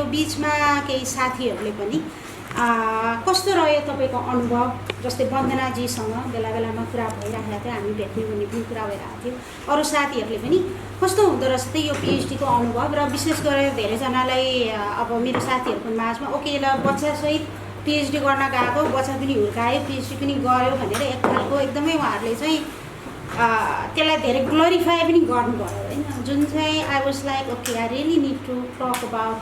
यो बीचमा केही साथीहरूले पनि कस्तो रह्यो तपाईँको अनुभव, जस्तै वन्दनाजीसँग बेला बेलामा कुरा भइरहेको थियो, हामी भेट्ने भन्ने पनि कुरा भइरहेको थियो। अरू साथीहरूले पनि कस्तो हुँदो रहेछ त यो पिएचडीको अनुभव, र विशेष गरेर धेरैजनालाई अब मेरो साथीहरूको माझमा ओके ल बच्चासहित पिएचडी गर्न गएको, बच्चा पनि हुर्कायो, पिएचडी पनि गर्यो भनेर एक खालको एकदमै उहाँहरूले चाहिँ त्यसलाई धेरै ग्लोरिफाई पनि गर्नुभयो होइन, जुन चाहिँ I was like okay I really need to talk about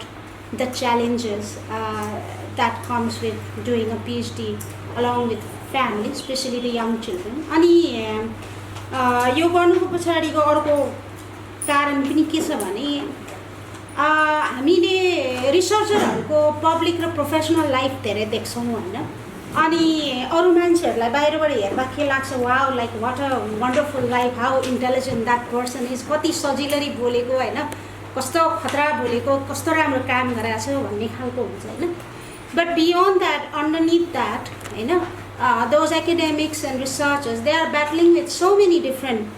the challenges that comes with doing a PhD along with family, especially the young children. अनि यो गर्नुको पछाडिको अर्को कारण पनि के छ भने हामीले रिसर्चरहरूको पब्लिक र प्रोफेसनल लाइफ धेरै देख्छौँ होइन, अनि अरू मान्छेहरूलाई बाहिरबाट हेर्दा के लाग्छ, wow like what a wonderful life, how intelligent that person is, कति सजिलरी बोलेको होइन, कस्तो खतरा बोलेको, कस्तो राम्रो काम गरेको छ भन्ने खालको हुन्छ होइन। But beyond that, underneath that, you know, those academics and researchers, they are battling with so many different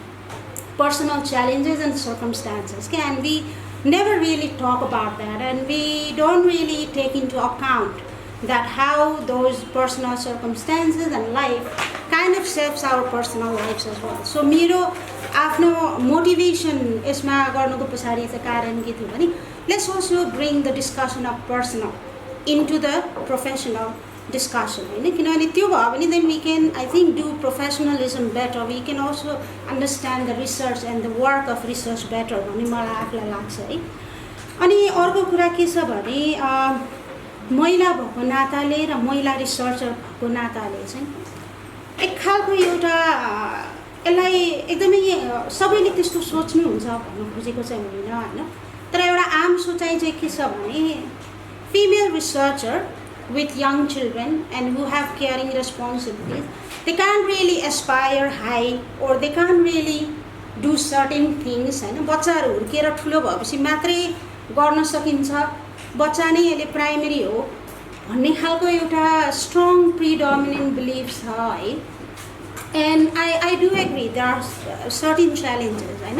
personal challenges and circumstances, okay? And we never really talk about that, and we don't really take into account that how those personal circumstances and life kind of shapes our personal lives as well. So मेरो आफ्नो motivation यसमा गर्नुको पछाडि चाहिँ कारण के थियो भने let's also bring the discussion of personal into the professional discussion होइन, किनभने त्यो भयो भने then we can I think do professionalism better, we can also understand the research and the work of research better भन्ने मलाई आफूलाई लाग्छ है। अनि अर्को कुरा के छ भने महिला भएको नाताले र महिला रिसर्चर भएको नाताले चाहिँ एक खालको एउटा यसलाई एकदमै सबैले त्यस्तो सोच्नुहुन्छ भन्नु खोजेको चाहिँ होइन होइन, तर एउटा आम सोचाइ चाहिँ के छ भने female researcher with young children and who have caring responsibilities, they can't really aspire high or they can't really do certain things होइन। बच्चाहरू हुर्केर ठुलो भएपछि मात्रै गर्न सकिन्छ, बच्चा नै यसले प्राइमेरी हो भन्ने खालको एउटा स्ट्रङ प्रिडोमिनेन्ट बिलिफ छ है। And I do agree there are certain challenges होइन,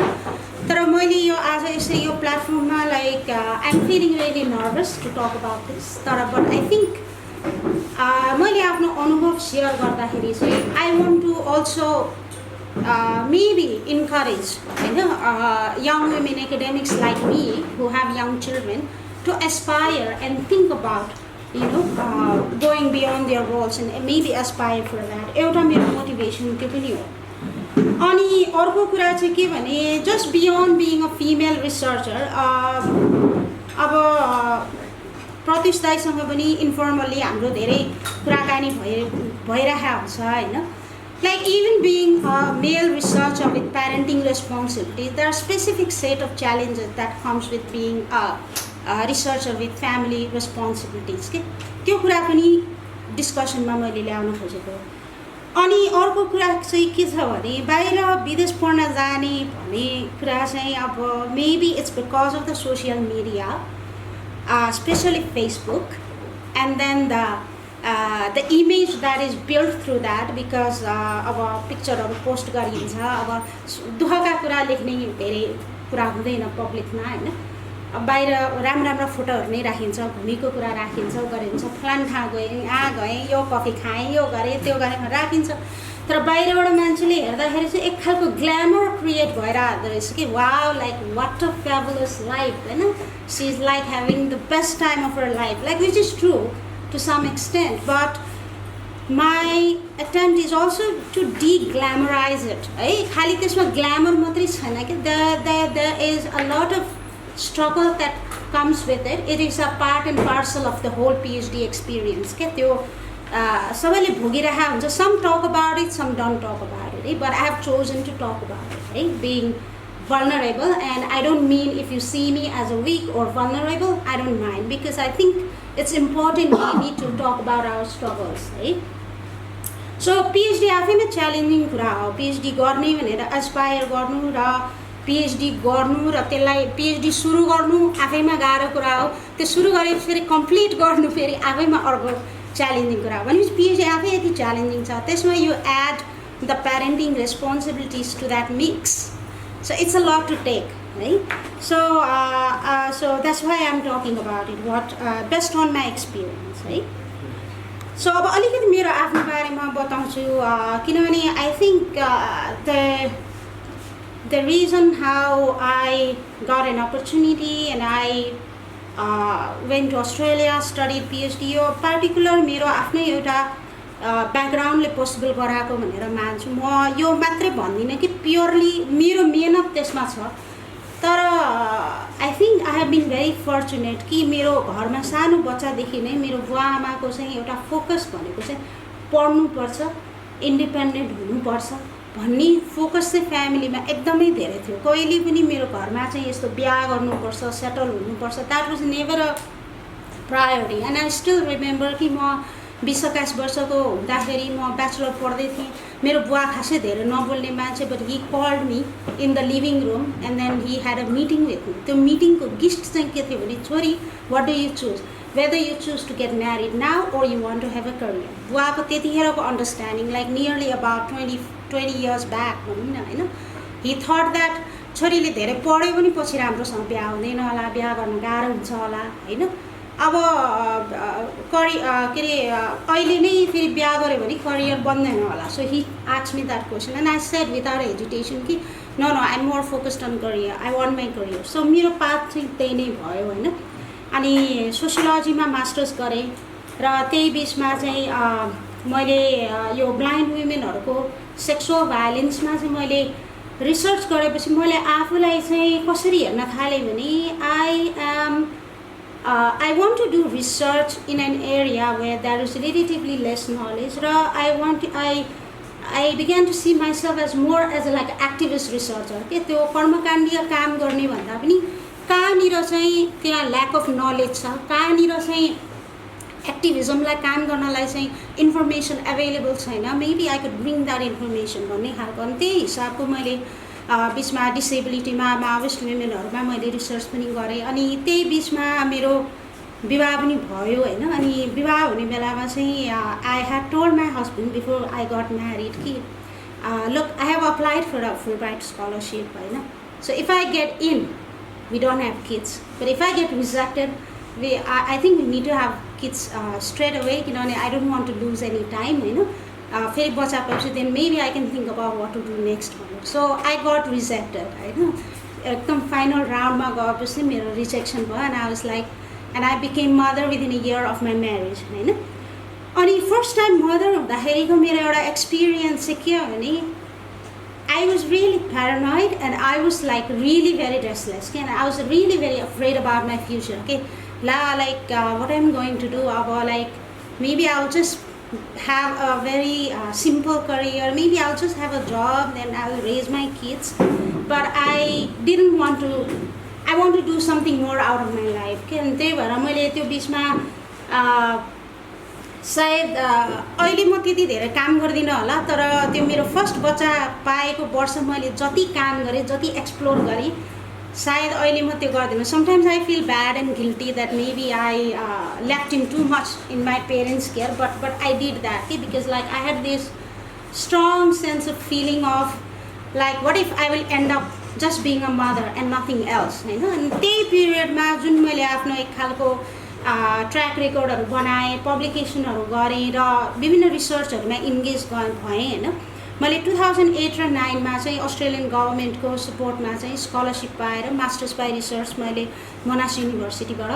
तर मैले यो आज यसै यो प्लेटफर्ममा like I am feeling really nervous to talk about this, तर बट आई थिङ्क मैले आफ्नो अनुभव सेयर गर्दाखेरि चाहिँ I want to also maybe encourage होइन young women academics like me who have young children to aspire and think about going beyond their roles and maybe aspire for that. एउटा मेरो motivation त्यो पनि हो। अनि अर्को कुरा चाहिँ के भने just beyond being a female researcher, अब प्रत्युष दाइसँग पनि इन्फर्मल्ली हाम्रो धेरै कुराकानी भइरहेको हुन्छ होइन, like even being a male researcher with parenting responsibilities, there are specific set of challenges that comes with being a researcher with family responsibilities के त्यो कुरा पनि डिस्कसनमा मैले ल्याउन खोजेको। अनि अर्को कुरा चाहिँ के छ भने बाहिर विदेश पढ्न जाने भन्ने कुरा चाहिँ अब maybe it's because of the social media, especially Facebook, and then the image that is built through that because अब पिक्चरहरू पोस्ट गरिन्छ, अब दुःखका कुरा लेख्ने धेरै कुरा हुँदैन पब्लिकमा होइन, बाहिर राम्रो राम्रो फोटोहरू नै राखिन्छ, घुमेको कुरा राखिन्छ, गरिन्छ, फलान ठाउँ गएँ यहाँ गएँ यो कफी खाएँ यो गरेँ त्यो गरेँ राखिन्छ, तर बाहिरबाट मान्छेले हेर्दाखेरि चाहिँ एक खालको ग्ल्यामर क्रिएट भइरहेको रहेछ कि wow like what a fabulous life होइन, she is like having the best time of her life, like which is true to some extent, but my attempt is also to de-glamorize it है, खाली त्यसमा glamour मात्रै छैन कि there is a lot of struggle that comes with it. It is a part and parcel of the whole PhD experience के त्यो सबैले भोगिरहेको हुन्छ, some talk about it, some don't talk about it है, but I have chosen to talk about it है, being vulnerable, and I don't mean if you see me as a weak or vulnerable, I don't mind because I think it's important we need to talk about our struggles है। So PhD आफैमा challenging कुरा हो, PhD गर्ने भनेर Aspire गर्नु र PhD गर्नु र त्यसलाई पिएचडी सुरु गर्नु आफैमा गाह्रो कुरा हो, त्यो सुरु गरे फेरि कम्प्लिट गर्नु फेरि आफैमा अर्को च्यालेन्जिङ कुरा हो भनेपछि पिएचडी आफै यति च्यालेन्जिङ छ, त्यसमा you add the parenting responsibilities to that mix, so it's a lot to take है. So that's why I'm talking about it, what based on my experience है. So अब अलिकति मेरो आफ्नो बारेमा बताउँछु किनभने I think the reason how I got an opportunity and I went to Australia, studied PhD यो particular मेरो आफ्नै एउटा ब्याकग्राउन्डले पोसिबल गराएको भनेर मान्छु. म यो मात्रै भन्दिनँ कि प्योरली मेरो मेहनत त्यसमा छ, तर I think I have been very fortunate कि मेरो घरमा सानो बच्चादेखि नै मेरो बुवा आमाको चाहिँ एउटा फोकस भनेको चाहिँ पढ्नुपर्छ, इन्डिपेन्डेन्ट हुनुपर्छ भन्ने फोकस चाहिँ फ्यामिलीमा एकदमै धेरै थियो. कहिले पनि मेरो घरमा चाहिँ यस्तो बिहा गर्नुपर्छ, सेटल हुनुपर्छ, that was never a priority. And I still remember कि म 20-21 वर्षको हुँदाखेरि म ब्याचलर पढ्दै थिएँ. मेरो बुवा खासै धेरै नबोल्ने मान्छे, but he called me in the living room and then he had a meeting with me. त्यो मिटिङको गिस्ट चाहिँ के थियो भने, छोरी what do you choose, whether you choose to get married now or you want to have a career. बुवाको त्यतिखेरको understanding like nearly about 20 years back भनौँ न होइन. हि थट द्याट छोरीले धेरै पढ्यो पनि पछि राम्रोसँग बिहा हुँदैन होला, बिहा गर्न गाह्रो हुन्छ होला होइन. अब के अरे अहिले नै फेरि बिहा गऱ्यो भने करियर बन्दैन होला. So he asked me that question and I said without hesitation कि no I am more focused on career, I want my career. So मेरो पाथ चाहिँ त्यही नै भयो होइन. अनि सोसियोलोजीमा मास्टर्स गरेँ र त्यही बिचमा चाहिँ मैले यो ब्लाइन्ड वुमेनहरूको सेक्सुअल भायोलेन्समा चाहिँ मैले रिसर्च गरेपछि मैले आफूलाई चाहिँ कसरी हेर्न थालेँ भने I want to do research in an area where there is relatively less knowledge. I began to see myself as more as like activist researcher. के त्यो कर्मकाण्डीय काम गर्ने भन्दा पनि कहाँनिर चाहिँ त्यहाँ ल्याक अफ नलेज छ, कहाँनिर चाहिँ एक्टिभिजमलाई काम गर्नलाई चाहिँ इन्फर्मेसन एभाइलेबल छैन, maybe I could bring that information भन्ने खालको. अनि त्यही हिसाबको मैले बिचमा डिसेबिलिटीमा माओइस्ट वुमेनहरूमा मैले रिसर्च पनि गरेँ. अनि त्यही बिचमा मेरो विवाह पनि भयो होइन. अनि विवाह हुने बेलामा चाहिँ I had told my husband before I got married कि look I have applied for a Fulbright scholarship होइन. So if I get in we don't have kids, but if I get rejected I think we need to have kids straight away, किनभने I don't want to lose any time होइन. फेरि बच्चा पाएपछि then maybe I can think about what to do next भनेर. So I got rejected होइन. एकदम final राउन्डमा गएपछि मेरो रिजेक्सन भयो and I was like and I became mother within a year of my marriage होइन. अनि फर्स्ट टाइम मदर हुँदाखेरिको मेरो एउटा एक्सपिरियन्स चाहिँ के हो भने I was really paranoid and I was like really very restless के. And I was really very afraid about my future के. Like what I am going to do, अब like maybe I will just have a very simple career, maybe I'll just have a job, then I'll raise my kids, but I didn't want to, I want to do something more out of my life. And त्यही भएर मैले त्यो बिचमा सायद अहिले म त्यति धेरै काम गर्दिनँ होला, तर त्यो मेरो फर्स्ट बच्चा पाएको वर्ष मैले जति काम गरेँ, जति एक्सप्लोर गरेँ, सायद अहिले म त्यो गर्दिनँ. Sometimes I feel bad and guilty that maybe I left in too much in my parents care, but I did that कि because like I had this strong sense of feeling of like what if I will end up just being a mother and nothing else होइन. अनि त्यही पिरियडमा जुन मैले आफ्नो एक खालको track रेकर्डहरू बनाएँ, पब्लिकेसनहरू गरेँ र विभिन्न रिसर्चहरूमा इन्गेज भएँ होइन. मैले 2008 र 2009मा चाहिँ अस्ट्रेलियन गभर्मेन्टको सपोर्टमा चाहिँ स्कलरसिप पाएर मास्टर्स बाई रिसर्च मैले मोनास युनिभर्सिटीबाट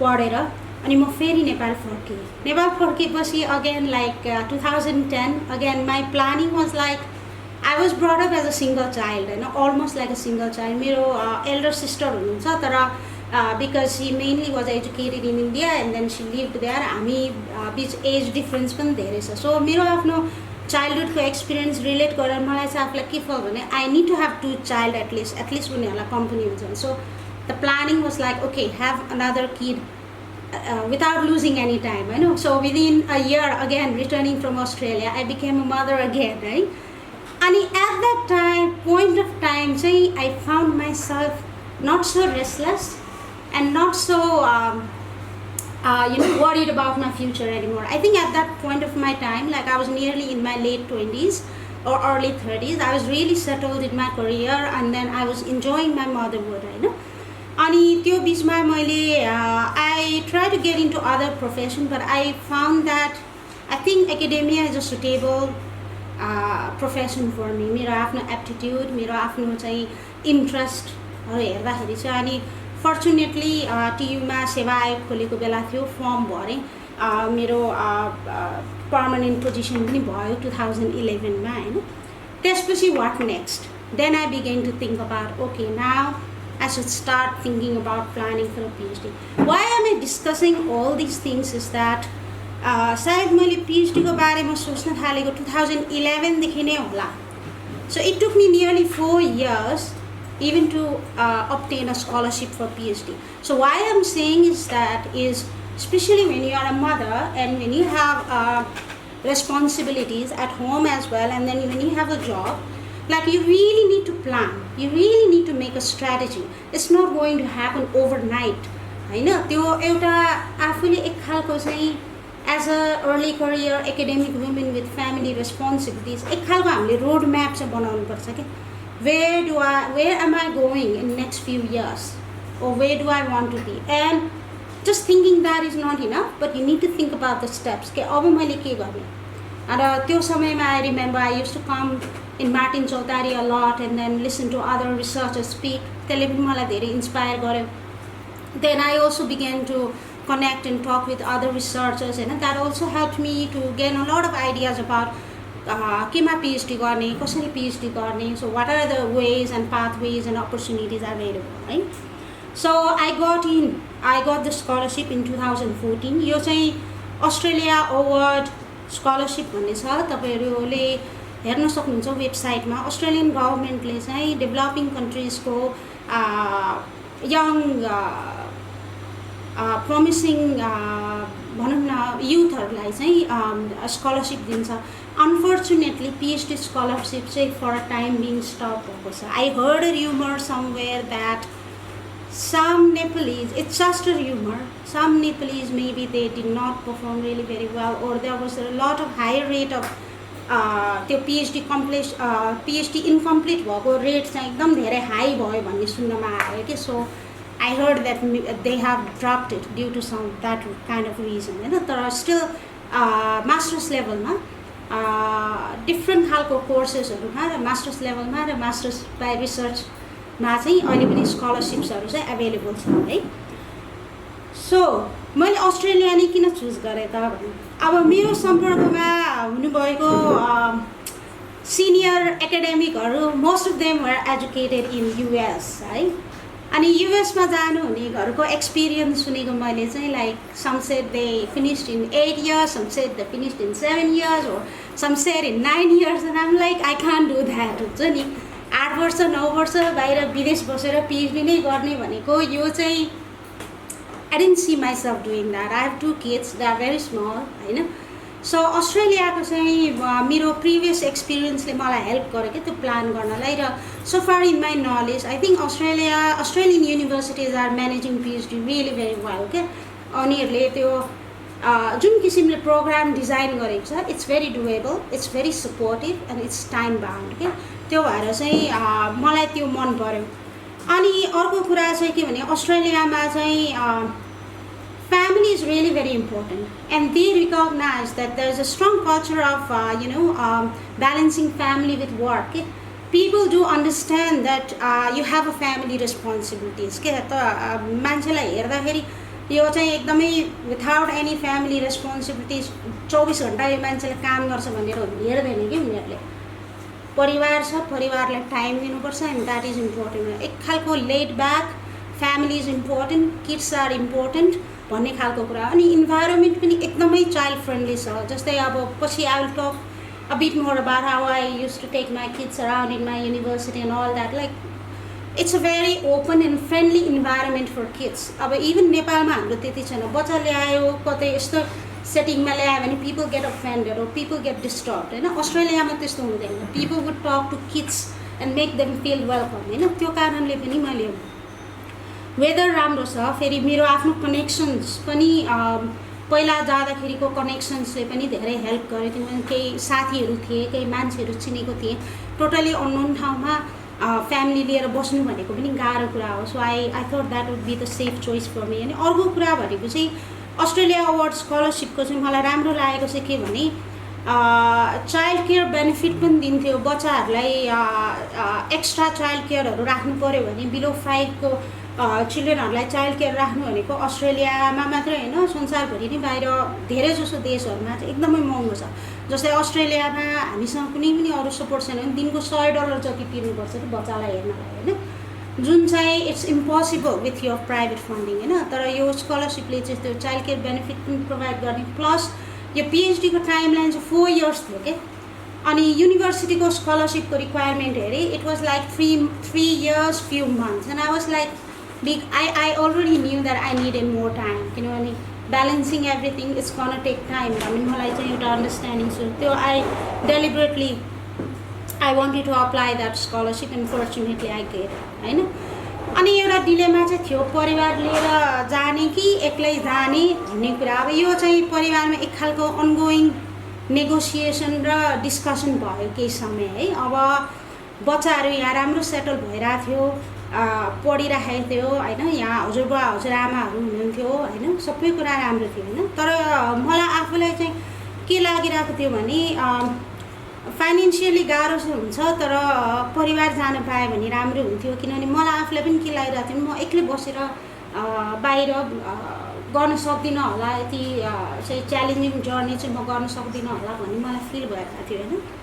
पढेर अनि म फेरि नेपाल फर्केँ. नेपाल फर्केपछि again like 2010 again my planning was like I was brought up as a single child होइन, almost like a single child. मेरो एल्डर सिस्टर हुनुहुन्छ, तर because she mainly was educated in India and then she lived there. हामी बिच as difference पनि धेरै छ. So मेरो आफ्नो चाइल्डहुडको एक्सपिरियन्स रिलेट गरेर मलाई चाहिँ आफूलाई के भयो भने I need to have 2 child at least उनीहरूलाई कम्पनी हुन्छ. So the planning was like okay have another kid without losing any time, you know. So within a year again returning from Australia I became a mother again, right? And at that time point of time I found myself not so restless and not so worried about my future anymore. I think at that point of my time, like I was nearly in my late 20s, or early 30s. I was really settled in my career and then I was enjoying my motherhood होइन. अनि त्यो बिचमा मैले I tried to get into other profession, but I found that I think academia is a suitable profession for me. मेरो आफ्नो aptitude, मेरो आफ्नो चाहिँ इन्ट्रेस्टहरू हेर्दाखेरि चाहिँ. अनि फर्चुनेटली टियुमा सेवा आयोग खोलेको बेला थियो, फर्म भरेँ, मेरो पर्मानेन्ट पोजिसन पनि भयो 2011 मा होइन. त्यसपछि what next? Then I begin to think about okay now I should start thinking about planning for a PhD. Why am I discussing all these things is that सायद मैले PhD को बारेमा सोच्न थालेको 2011 देखि नै होला. So it took me nearly 4 years even to obtain a scholarship for PhD. So why I'm saying is that is especially when you are a mother and when you have responsibilities at home as well, and then when you have a job, like you really need to plan, you really need to make a strategy. It's not going to happen overnight होइन. त्यो एउटा आफूले एक खालको चाहिँ as a early career academic women with family responsibilities एक खालको हामीले रोड म्याप चाहिँ बनाउनु पर्छ कि where am I going in next few years, or where do I want to be, and just thinking that is not enough, but you need to think about the steps कि अब मैले के गर्ने. र त्यो समयमा I remember I used to come in Martin Chaudhary a lot and then listen to other researchers speak. त्यसले पनि मलाई धेरै इन्स्पायर गर्यो. Then I also began to connect and talk with other researchers, and that also helped me to gain a lot of ideas about केमा PhD गर्ने, कसरी PhD गर्ने, so what are the ways and pathways and opportunities available, right? So I got the scholarship in 2014. यो चाहिँ Australia award scholarship भन्ने छ, तपाईहरुले हेर्न सक्नुहुन्छ वेबसाइटमा. अस्ट्रेलियन गभर्नमेन्टले चाहिँ डेभलपिङ कन्ट्रिजको यङ प्रमिसिङ भनौँ न युथहरूलाई चाहिँ स्कलरसिप दिन्छ. अनफर्चुनेटली PhD स्कलरसिप चाहिँ for a time being stop भएको छ. I heard a rumor somewhere that some Nepalese, it's just a rumor, some Nepalese maybe they did not perform really very well, or there was a lot of high rate of त्यो PhD incomplete भएको rate चाहिँ एकदम धेरै high भयो भन्ने सुन्नमा आयो कि. So I heard that they have dropped it due to some that kind of reason होइन. तर still मास्टर्स लेभलमा डिफ्रेन्ट खालको कोर्सेसहरूमा र मास्टर्स लेभलमा र मास्टर्स बाई रिसर्चमा चाहिँ अहिले पनि स्कलरसिप्सहरू चाहिँ एभाइलेबल छ है. सो मैले अस्ट्रेलिया नै किन चुज गरेँ त भने अब मेरो सम्पर्कमा हुनुभएको सिनियर एकाडेमिकहरू most of them were educated in US है. अनि युएसमा जानुहुनेहरूको एक्सपिरियन्स सुनेको मैले चाहिँ like some said they finished in 8 years, some said they finished in 7 years, or some said in 9 years, and I'm like I can't do that. हुन्छ नि 8 वर्ष 9 वर्ष बाहिर विदेश बसेर PhD नै गर्ने भनेको यो चाहिँ I didn't see myself doing that. I have 2 kids, they are very small होइन. सो अस्ट्रेलियाको चाहिँ मेरो प्रिभियस एक्सपिरियन्सले मलाई हेल्प गर्यो कि त्यो प्लान गर्नलाई. र so far in my knowledge I think Australian universities are managing PhD really very well क्या. उनीहरूले त्यो जुन किसिमले प्रोग्राम डिजाइन गरेको छ it's very doable, it's very supportive and it's time bound क्या. त्यो भएर चाहिँ मलाई त्यो मन पर्यो. अनि अर्को कुरा चाहिँ के भने अस्ट्रेलियामा चाहिँ family is really very important, and they recognize that there is a strong culture of balancing family with work. People do understand that you have a family responsibilities के त मान्छेलाई हेर्दाखेरि यो चाहिँ एकदमै विथआउट एनी फ्यामिली रेस्पोन्सिबिलिटिज 24 घण्टा यो मान्छेले काम गर्छ भनेर हेर्दैन कि उनीहरूले. परिवार छ, परिवारलाई टाइम दिनुपर्छ, एन्ड द्याट इज इम्पोर्टेन्ट. एक खालको laid back family is important, kids are important भन्ने खालको कुरा. अनि इन्भाइरोमेन्ट पनि एकदमै चाइल्ड फ्रेन्डली छ. जस्तै अब पछि I will talk a bit more about how I use to take my kids around in my university and all that. Like it's a very open and friendly environment for kids. अब even नेपालमा हाम्रो त्यति छैन. बच्चा ल्यायो कतै यस्तो सेटिङमा ल्यायो भने people get offended or people get disturb होइन. अस्ट्रेलियामा त्यस्तो हुँदैन. People would talk to kids and make them feel welcome होइन. त्यो कारणले पनि मैले वेदर राम्रो छ. फेरि मेरो आफ्नो कनेक्सन्स पनि पहिला जाँदाखेरिको कनेक्सन्सले पनि धेरै हेल्प गर्यो किनभने केही साथीहरू थिए केही मान्छेहरू चिनेको थिए टोटली अननोन ठाउँमा फ्यामिली लिएर बस्नु भनेको पनि गाह्रो कुरा हो so I thought that would be the safe choice for me अनि अर्को कुरा भनेको चाहिँ अस्ट्रेलिया अवार्ड स्कलरसिपको चाहिँ मलाई राम्रो लागेको चाहिँ के भने चाइल्ड केयर बेनिफिट पनि दिन्थ्यो बच्चाहरूलाई एक्स्ट्रा चाइल्ड केयरहरू राख्नु पऱ्यो भने बिलो 5को चिल्ड्रेनहरूलाई चाइल्ड केयर राख्नु भनेको अस्ट्रेलियामा मात्रै होइन संसारभरि नै बाहिर धेरै जसो देशहरूमा चाहिँ एकदमै महँगो छ जस्तै अस्ट्रेलियामा हामीसँग कुनै पनि अरू सपोर्ट छैन भने दिनको $100 जति तिर्नुपर्छ कि बच्चालाई हेर्नलाई होइन जुन चाहिँ इट्स इम्पोसिबल विथ यो प्राइभेट फन्डिङ होइन तर यो स्कलरसिपले चाहिँ त्यो चाइल्ड केयर बेनिफिट पनि प्रोभाइड गर्ने प्लस यो पिएचडीको टाइमलाइन चाहिँ 4 years थियो क्या अनि युनिभर्सिटीको स्कलरसिपको रिक्वायरमेन्ट हेरेँ it was like 3 years few months and I was like I already knew that I needed more time किनभने balancing everything is gonna take time भन्ने मलाई चाहिँ एउटा अन्डरस्ट्यान्डिङ छ त्यो deliberately I wanted to apply that scholarship and fortunately I get होइन अनि एउटा डिलेमा चाहिँ थियो परिवार लिएर जाने कि एक्लै जाने भन्ने कुरा अब यो चाहिँ परिवारमा एक खालको अनगोइङ नेगोसिएसन र डिस्कसन भयो केही समय है अब बच्चाहरू यहाँ राम्रो सेटल भइरहेको थियो पढिराखेको थियो होइन यहाँ हजुरबा हजुरआमाहरू हुनुहुन्थ्यो होइन सबै कुरा राम्रो थियो होइन तर मलाई आफूलाई चाहिँ के लागिरहेको थियो भने फाइनेन्सियली गाह्रो हुन्छ तर परिवार जान पाएँ भने राम्रो हुन्थ्यो किनभने मलाई आफूलाई पनि के लागिरहेको थियो म एक्लै बसेर बाहिर गर्न सक्दिनँ होला यति चाहिँ च्यालेन्जिङ जर्नी चाहिँ म गर्न सक्दिनँ होला भन्ने मलाई फिल भइरहेको थियो होइन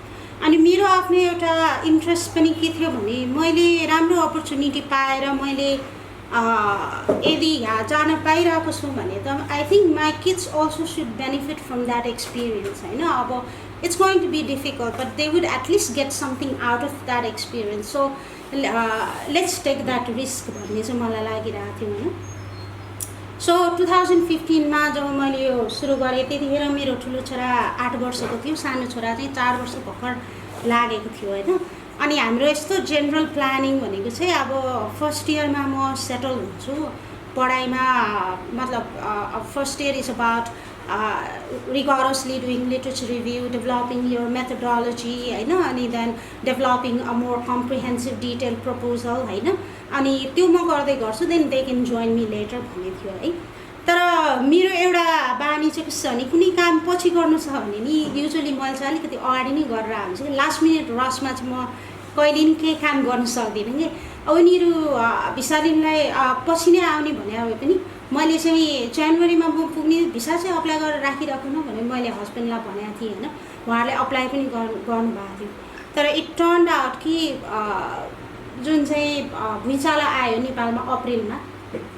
अनि मेरो आफ्नो एउटा इन्ट्रेस्ट पनि के थियो भने मैले राम्रो अपर्च्युनिटी पाएर मैले यदि यहाँ जान पाइरहेको छु भने त I think my kids also should benefit from that experience होइन अब it's going to be difficult but they would at least get something out of that experience so let's take that risk भन्ने चाहिँ मलाई लागिरहेको थियो होइन सो 2015मा जब मैले यो सुरु गरेँ त्यतिखेर मेरो ठुलो छोरा 8 वर्षको थियो सानो छोरा चाहिँ 4 वर्ष भर्खर लागेको थियो होइन अनि हाम्रो यस्तो जेनरल प्लानिङ भनेको चाहिँ अब फर्स्ट इयरमा म सेटल हुन्छु पढाइमा मतलब first year is about rigorously doing literature review, developing your methodology, होइन अनि then developing a more comprehensive detailed proposal होइन अनि त्यो म गर्दै गर्छु then they can join me later भन्ने थियो है तर मेरो एउटा बानी चाहिँ कस्तो छ भने कुनै काम पछि गर्नु छ भने नि युजुअली मैले चाहिँ अलिकति अगाडि नै गरेर हाल्छु कि लास्ट मिनट रसमा चाहिँ म कहिले नि केही काम गर्न सक्दिनँ कि अब उनीहरू भिसा लिनलाई पछि नै आउने भने अब पनि मैले चाहिँ जनवरीमा म पुग्ने भिसा चाहिँ अप्लाई गरेर राखिराख्नु भने मैले हस्बेन्डलाई भनेको थिएँ होइन उहाँहरूले अप्लाई पनि गर्नुभएको थियो तर इट टर्न्ड आउट कि जुन चाहिँ भुइँचालो आयो नेपालमा अप्रिलमा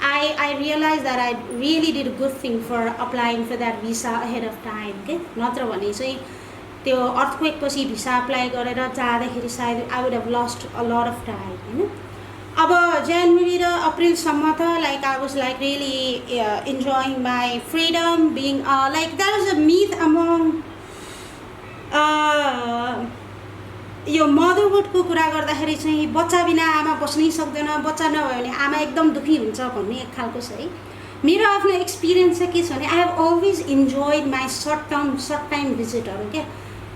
I realized that I really did a good thing for applying for that visa ahead of time के नत्र भने चाहिँ त्यो अर्थक्वेक पछि भिसा अप्लाई गरेर जाँदाखेरि सायद I would have lost a lot of time होइन अब जनवरी र अप्रिलसम्म त like I was like really enjoying my freedom being like there was a myth among यो मदरहुडको कुरा गर्दाखेरि चाहिँ बच्चा बिना आमा बस्नै सक्दैन बच्चा नभयो भने आमा एकदम दुखी हुन्छ भन्ने एक खालको छ है मेरो आफ्नो एक्सपिरियन्स चाहिँ के छ भने I have always enjoyed my short time भिजिटहरू क्या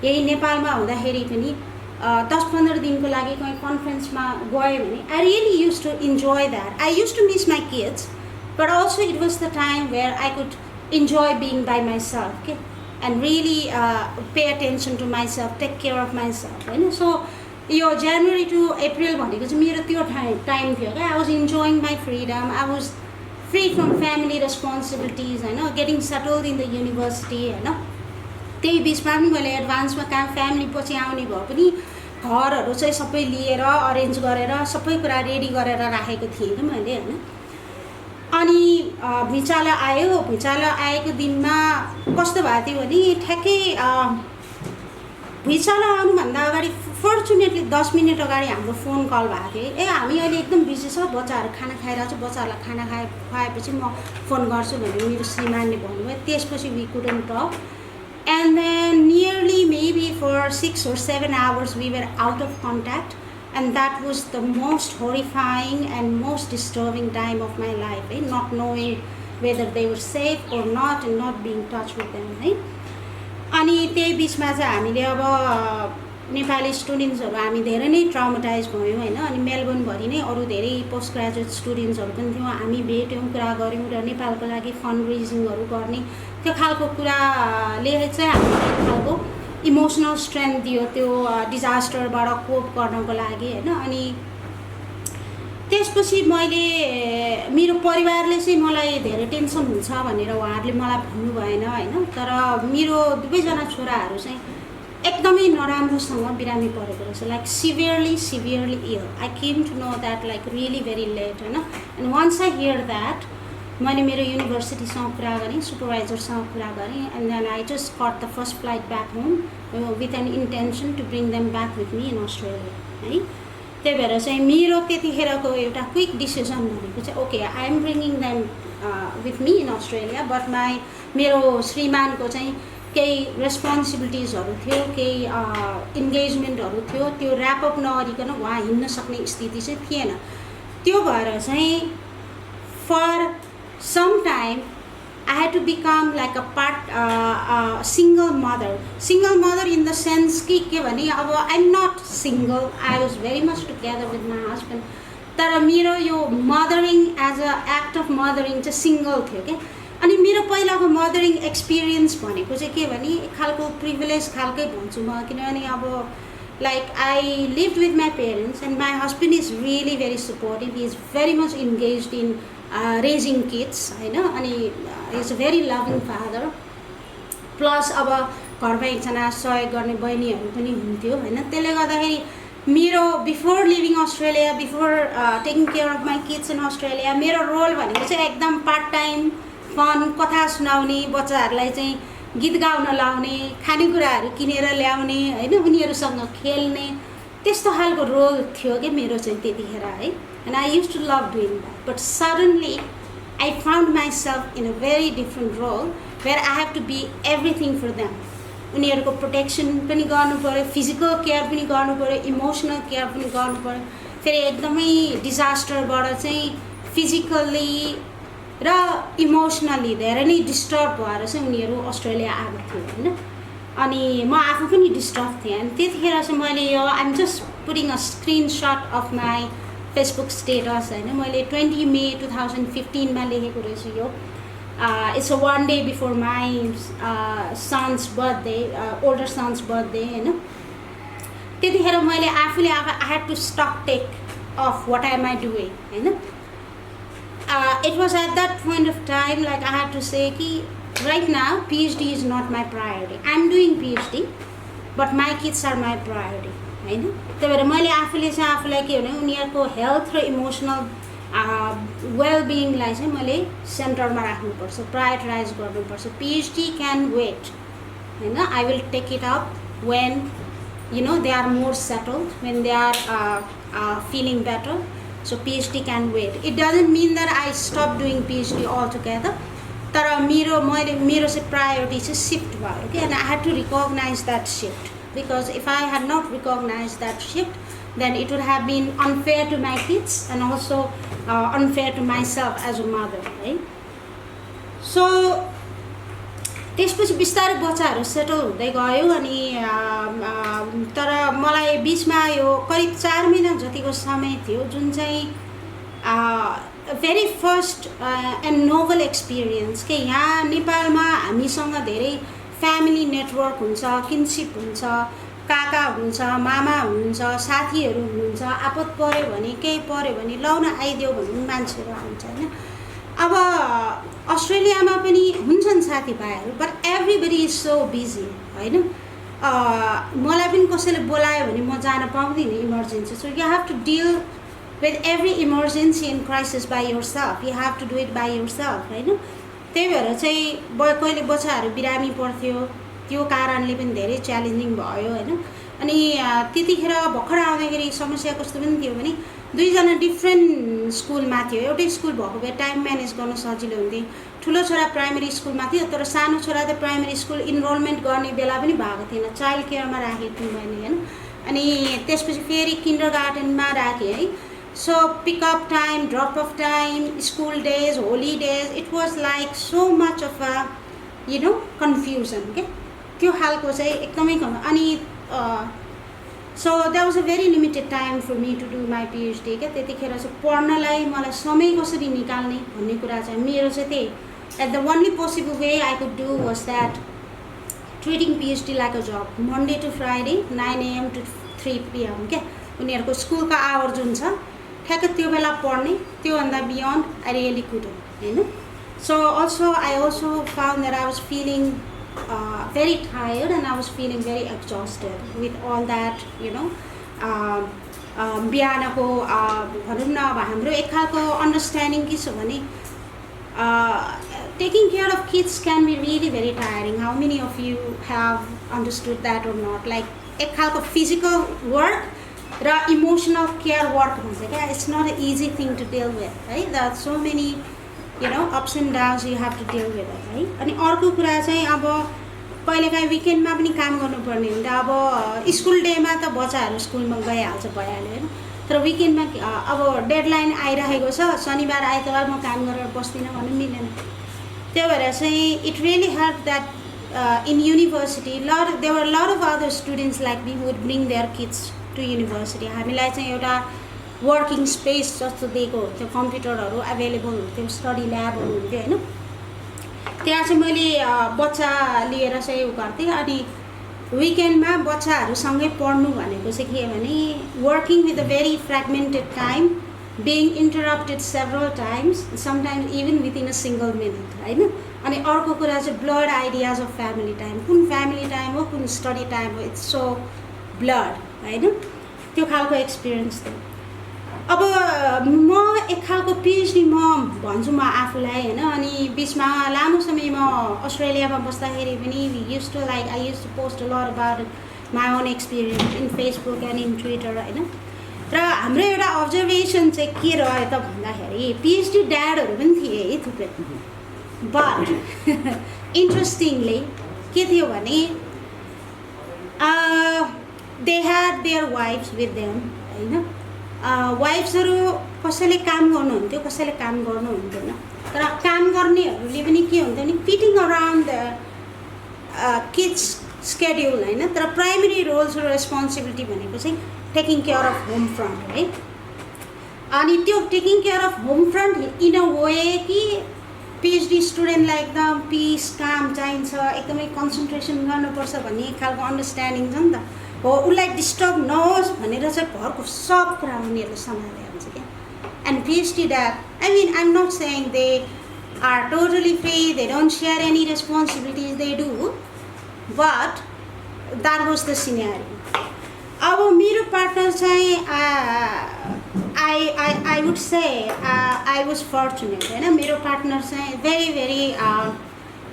यही नेपालमा हुँदाखेरि पनि 10-15 दिनको लागि कहीँ कन्फरेन्समा गयो भने I really use to enjoy that I use to miss my kids but also it was the time where I could enjoy being by myself के and really pay attention to myself, take care of myself होइन so यो जनवरी to April भनेको चाहिँ मेरो त्यो time थियो क्या I was enjoying my freedom I was free from family responsibilities होइन getting settled in the university होइन त्यही बिचमा पनि मैले एडभान्समा कहाँ फ्यामिली पछि आउने भए पनि घरहरू चाहिँ सबै लिएर अरेन्ज गरेर सबै कुरा रेडी गरेर राखेको थिएँ कि मैले होइन अनि भुइँचालो आयो भुइँचालो आएको दिनमा कस्तो भएको थियो भने ठ्याक्कै भुइँचालो आउनुभन्दा अगाडि फर्चुनेटली 10 मिनट अगाडि हाम्रो फोन कल भएको थियो ए हामी अहिले एकदम बिजी छ बच्चाहरू खाना खाइरहेको छ बच्चाहरूलाई खाना खुवाएपछि म फोन गर्छु भनेर मेरो श्रीमानले भन्नुभयो त्यसपछि we couldn't talk and then nearly maybe for 6 or 7 hours we were out of contact and that was the most horrifying and most disturbing time of my life not knowing whether they were safe or not and not being touched with them है अनि त्यही बिचमा चाहिँ हामीले अब नेपाली स्टुडेन्ट्सहरू हामी धेरै नै ट्राउमाटाइज भयौँ होइन अनि मेलबर्नभरि नै अरू धेरै पोस्ट ग्रेजुएट स्टुडेन्ट्सहरू पनि थियौँ हामी भेट्यौँ कुरा गऱ्यौँ र नेपालको लागि फन्ड रेजिङहरू गर्ने त्यो खालको कुराले चाहिँ हामीले एक खालको इमोसनल स्ट्रेन्थ दियो त्यो डिजास्टरबाट कोप गर्नको लागि होइन अनि त्यसपछि मैले मेरो परिवारले चाहिँ मलाई धेरै टेन्सन हुन्छ भनेर उहाँहरूले मलाई भन्नु भएन होइन तर मेरो दुवैजना छोराहरू चाहिँ एकदमै नराम्रोसँग बिरामी परेको रहेछ like severely ill I came to know that like really very late होइन and once I hear that मैले मेरो युनिभर्सिटीसँग कुरा गरेँ सुपरभाइजरसँग कुरा गरेँ and then I just caught the first flight back home with an intention to bring them back with me in Australia है त्यही भएर चाहिँ मेरो त्यतिखेरको एउटा क्विक डिसिजन भनेको चाहिँ okay I am bringing them with me in Australia but मेरो श्रीमानको चाहिँ केही रेस्पोन्सिबिलिटिजहरू थियो केही इन्गेजमेन्टहरू थियो त्यो ऱ्यापअप नगरिकन उहाँ हिँड्न सक्ने स्थिति चाहिँ थिएन त्यो भएर चाहिँ for some time I had to become like a single mother in the sense कि के भने अब I'm not single, I was very much together with my husband तर मेरो यो mothering as a act of mothering चाहिँ single थियो क्या अनि मेरो पहिलाको mothering experience भनेको चाहिँ के भने एक खालको privilege खालकै भन्छु म किनभने अब like I lived with my parents and my husband is really very supportive, he is very much engaged in raising kids होइन अनि is a very loving father plus अब घरमा एकजना सहयोग गर्ने बहिनीहरू पनि हुन्थ्यो होइन त्यसले गर्दाखेरि मेरो before living Australia before taking care of my kids in Australia मेरो रोल भनेको चाहिँ एकदम पार्ट टाइम फन कथा सुनाउने बच्चाहरूलाई चाहिँ गीत गाउन लाउने खानेकुराहरू किनेर ल्याउने होइन उनीहरूसँग खेल्ने त्यस्तो खालको रोल थियो कि मेरो चाहिँ त्यतिखेर है and I used to love doing that but suddenly I found myself in a very different role where I have to be everything for them उनीहरूको प्रोटेक्सन पनि गर्नु पर्यो फिजिकल केयर पनि गर्नु पर्यो इमोसनल केयर पनि गर्नु पर्यो फेरि एकदमै डिजास्टरबाट चाहिँ फिजिकल्ली र इमोसनली धेरै नै डिस्टर्ब भएर चाहिँ उनीहरू अस्ट्रेलिया आएको थियो होइन अनि म आफू पनि डिस्टर्ब थिएँ अनि त्यतिखेर चाहिँ मैले यो I'm just putting a screenshot of my Facebook status होइन मैले 20 मे 2015 लेखेको रहेछु यो it's a one day before my son's birthday older son's birthday होइन त्यतिखेर मैले आफूले I had to stock take of what am I doing होइन it was at that point of time like I had to say कि right now PhD is not my priority I am doing PhD but my kids are my priority होइन त्यही भएर मैले आफूले चाहिँ आफूलाई के भने उनीहरूको हेल्थ र इमोसनल वेलबिङलाई चाहिँ मैले सेन्टरमा राख्नुपर्छ प्रायोरिटाइज गर्नुपर्छ PhD क्यान वेट होइन I will take it up when you know they are more settled when they are feeling better so PhD can wait it doesn't mean that I stop doing PhD all together तर मेरो चाहिँ priority चाहिँ shift भयो कि and I had to recognize that shift because if I had not recognized that shift then it would have been unfair to my kids and also unfair to myself as a mother right so त्यसपछि बिस्तारै बच्चाहरू settle हुँदै गयो अनि तर मलाई बिचमा यो करिब 4 महिना जतिको समय थियो जुन चाहिँ very first and novel experience के यहाँ नेपालमा हामीसँग धेरै फ्यामिली नेटवर्क हुन्छ किनसिप हुन्छ काका हुन्छ मामा हुनुहुन्छ साथीहरू हुनुहुन्छ आपत पऱ्यो भने केही पऱ्यो भने लाउन आइदेऊ भन्ने मान्छेहरू आउँछ होइन अब अस्ट्रेलियामा पनि हुन्छन् साथीभाइहरू but everybody is so busy होइन मलाई पनि कसैले बोलायो भने म जान पाउँदिनँ emergency so you have to deal with every emergency and crisis by yourself you have to do it by yourself होइन त्यही भएर चाहिँ कहिले बच्चाहरू बिरामी पर्थ्यो त्यो कारणले पनि धेरै च्यालेन्जिङ भयो होइन अनि त्यतिखेर भर्खर आउँदाखेरि समस्या कस्तो पनि थियो भने दुईजना डिफ्रेन्ट स्कुलमा थियो एउटै स्कुल भएको भए टाइम म्यानेज गर्न सजिलो हुन्थ्यो ठुलो छोरा प्राइमेरी स्कुलमा थियो तर सानो छोरा त प्राइमेरी स्कुल इनरोलमेन्ट गर्ने बेला पनि भएको थिएन चाइल्ड केयरमा राखेको थिएँ मैले होइन अनि त्यसपछि फेरि किन्डर गार्डनमा राखेँ है So pick up time, drop off time, school days, holidays, it was like so much of a confusion. Okay, त्यो खालको चाहिँ एकदमै अनि so there was a very limited time for me to do my PhD. क्या त्यतिखेर चाहिँ पढ्नलाई मलाई समय कसरी निकाल्ने भन्ने कुरा चाहिँ मेरो चाहिँ त्यही and the only possible way I could do was that treating PhD like a job, Monday to Friday 9 AM to 3 PM. क्या उनीहरूको स्कुलको आवर जुन छ ठ्याक्क त्यो बेला पढ्ने, त्योभन्दा बियोन्ड I really couldn't, हैन. So also I also found that I was feeling very tired and I was feeling very exhausted with all that, बिहानको भनौँ न अब हाम्रो एक खालको अन्डरस्ट्यान्डिङ के छ भने taking care of kids can be really very tiring. How many of you have understood that or not? Like एक खालको physical work र emotional care work हुन्छ क्या. It's not an easy thing to deal with, right? There are so many ups and downs you have to deal with it, right? अनि अर्को कुरा चाहिँ अब कहिलेकाहीँ विकेन्डमा पनि काम गर्नुपर्ने हुन्छ. अब स्कुल डेमा त बच्चाहरू स्कुलमा गइहाल्छ भइहाल्यो होइन, तर विकेन्डमा अब डेडलाइन आइरहेको छ, शनिबार आइतबार म काम गरेर बस्दिनँ भन्नु मिलेन. त्यो भएर चाहिँ it really help that in university there were lot of other students like me would bring their kids to university. हामीलाई चाहिँ एउटा वर्किङ स्पेस जस्तो दिएको हुन्थ्यो, कम्प्युटरहरू एभाइलेबल हुन्थ्यो, स्टडी ल्याबहरू हुन्थ्यो होइन. त्यहाँ चाहिँ मैले बच्चा लिएर चाहिँ गर्थेँ. अनि विकेन्डमा बच्चाहरूसँगै पढ्नु भनेको चाहिँ के भने working with a very fragmented time, being interrupted several times, sometimes even within a single minute, होइन. अनि अर्को कुरा चाहिँ blood ideas of family time, कुन फ्यामिली टाइम हो कुन स्टडी टाइम हो, इट्स सो ब्लड होइन. त्यो खालको एक्सपिरियन्स थियो. अब म एक खालको पिएचडी मम भन्छु म आफूलाई होइन. अनि बिचमा लामो समय म अस्ट्रेलियामा बस्दाखेरि पनि I use to post a lot about my own experience in Facebook and in Twitter होइन. र हाम्रो एउटा अब्जर्भेसन चाहिँ के रह्यो त भन्दाखेरि पिएचडी ड्याडहरू पनि थिए है थुप्रै. बट इन्ट्रेस्टिङली के थियो भने they had their wives with them होइन. वाइफ्सहरू कसैले काम गर्नुहुन्थ्यो, कसैले काम गर्नुहुन्थेन. तर काम गर्नेहरूले पनि के हुन्थ्यो भने fitting around the kids schedule होइन. तर प्राइमेरी रोल्स र रेस्पोन्सिबिलिटी भनेको चाहिँ taking care of home front है. अनि त्यो taking care of home front in a way कि पिएचडी स्टुडेन्टलाई एकदम पिस काम चाहिन्छ, एकदमै कन्सन्ट्रेसन गर्नुपर्छ भन्ने एक खालको अन्डरस्ट्यान्डिङ छ नि त हो. उसलाई डिस्टर्ब नहोस् भनेर चाहिँ घरको सब कुरा उनीहरूले सम्हालेर हुन्छ क्या. And PhD dad I mean I am not saying they are totally free, they don't share any responsibilities, they do, but that was the scenario. अब मेरो पार्टनर चाहिँ I would say I was fortunate होइन. मेरो partner चाहिँ very very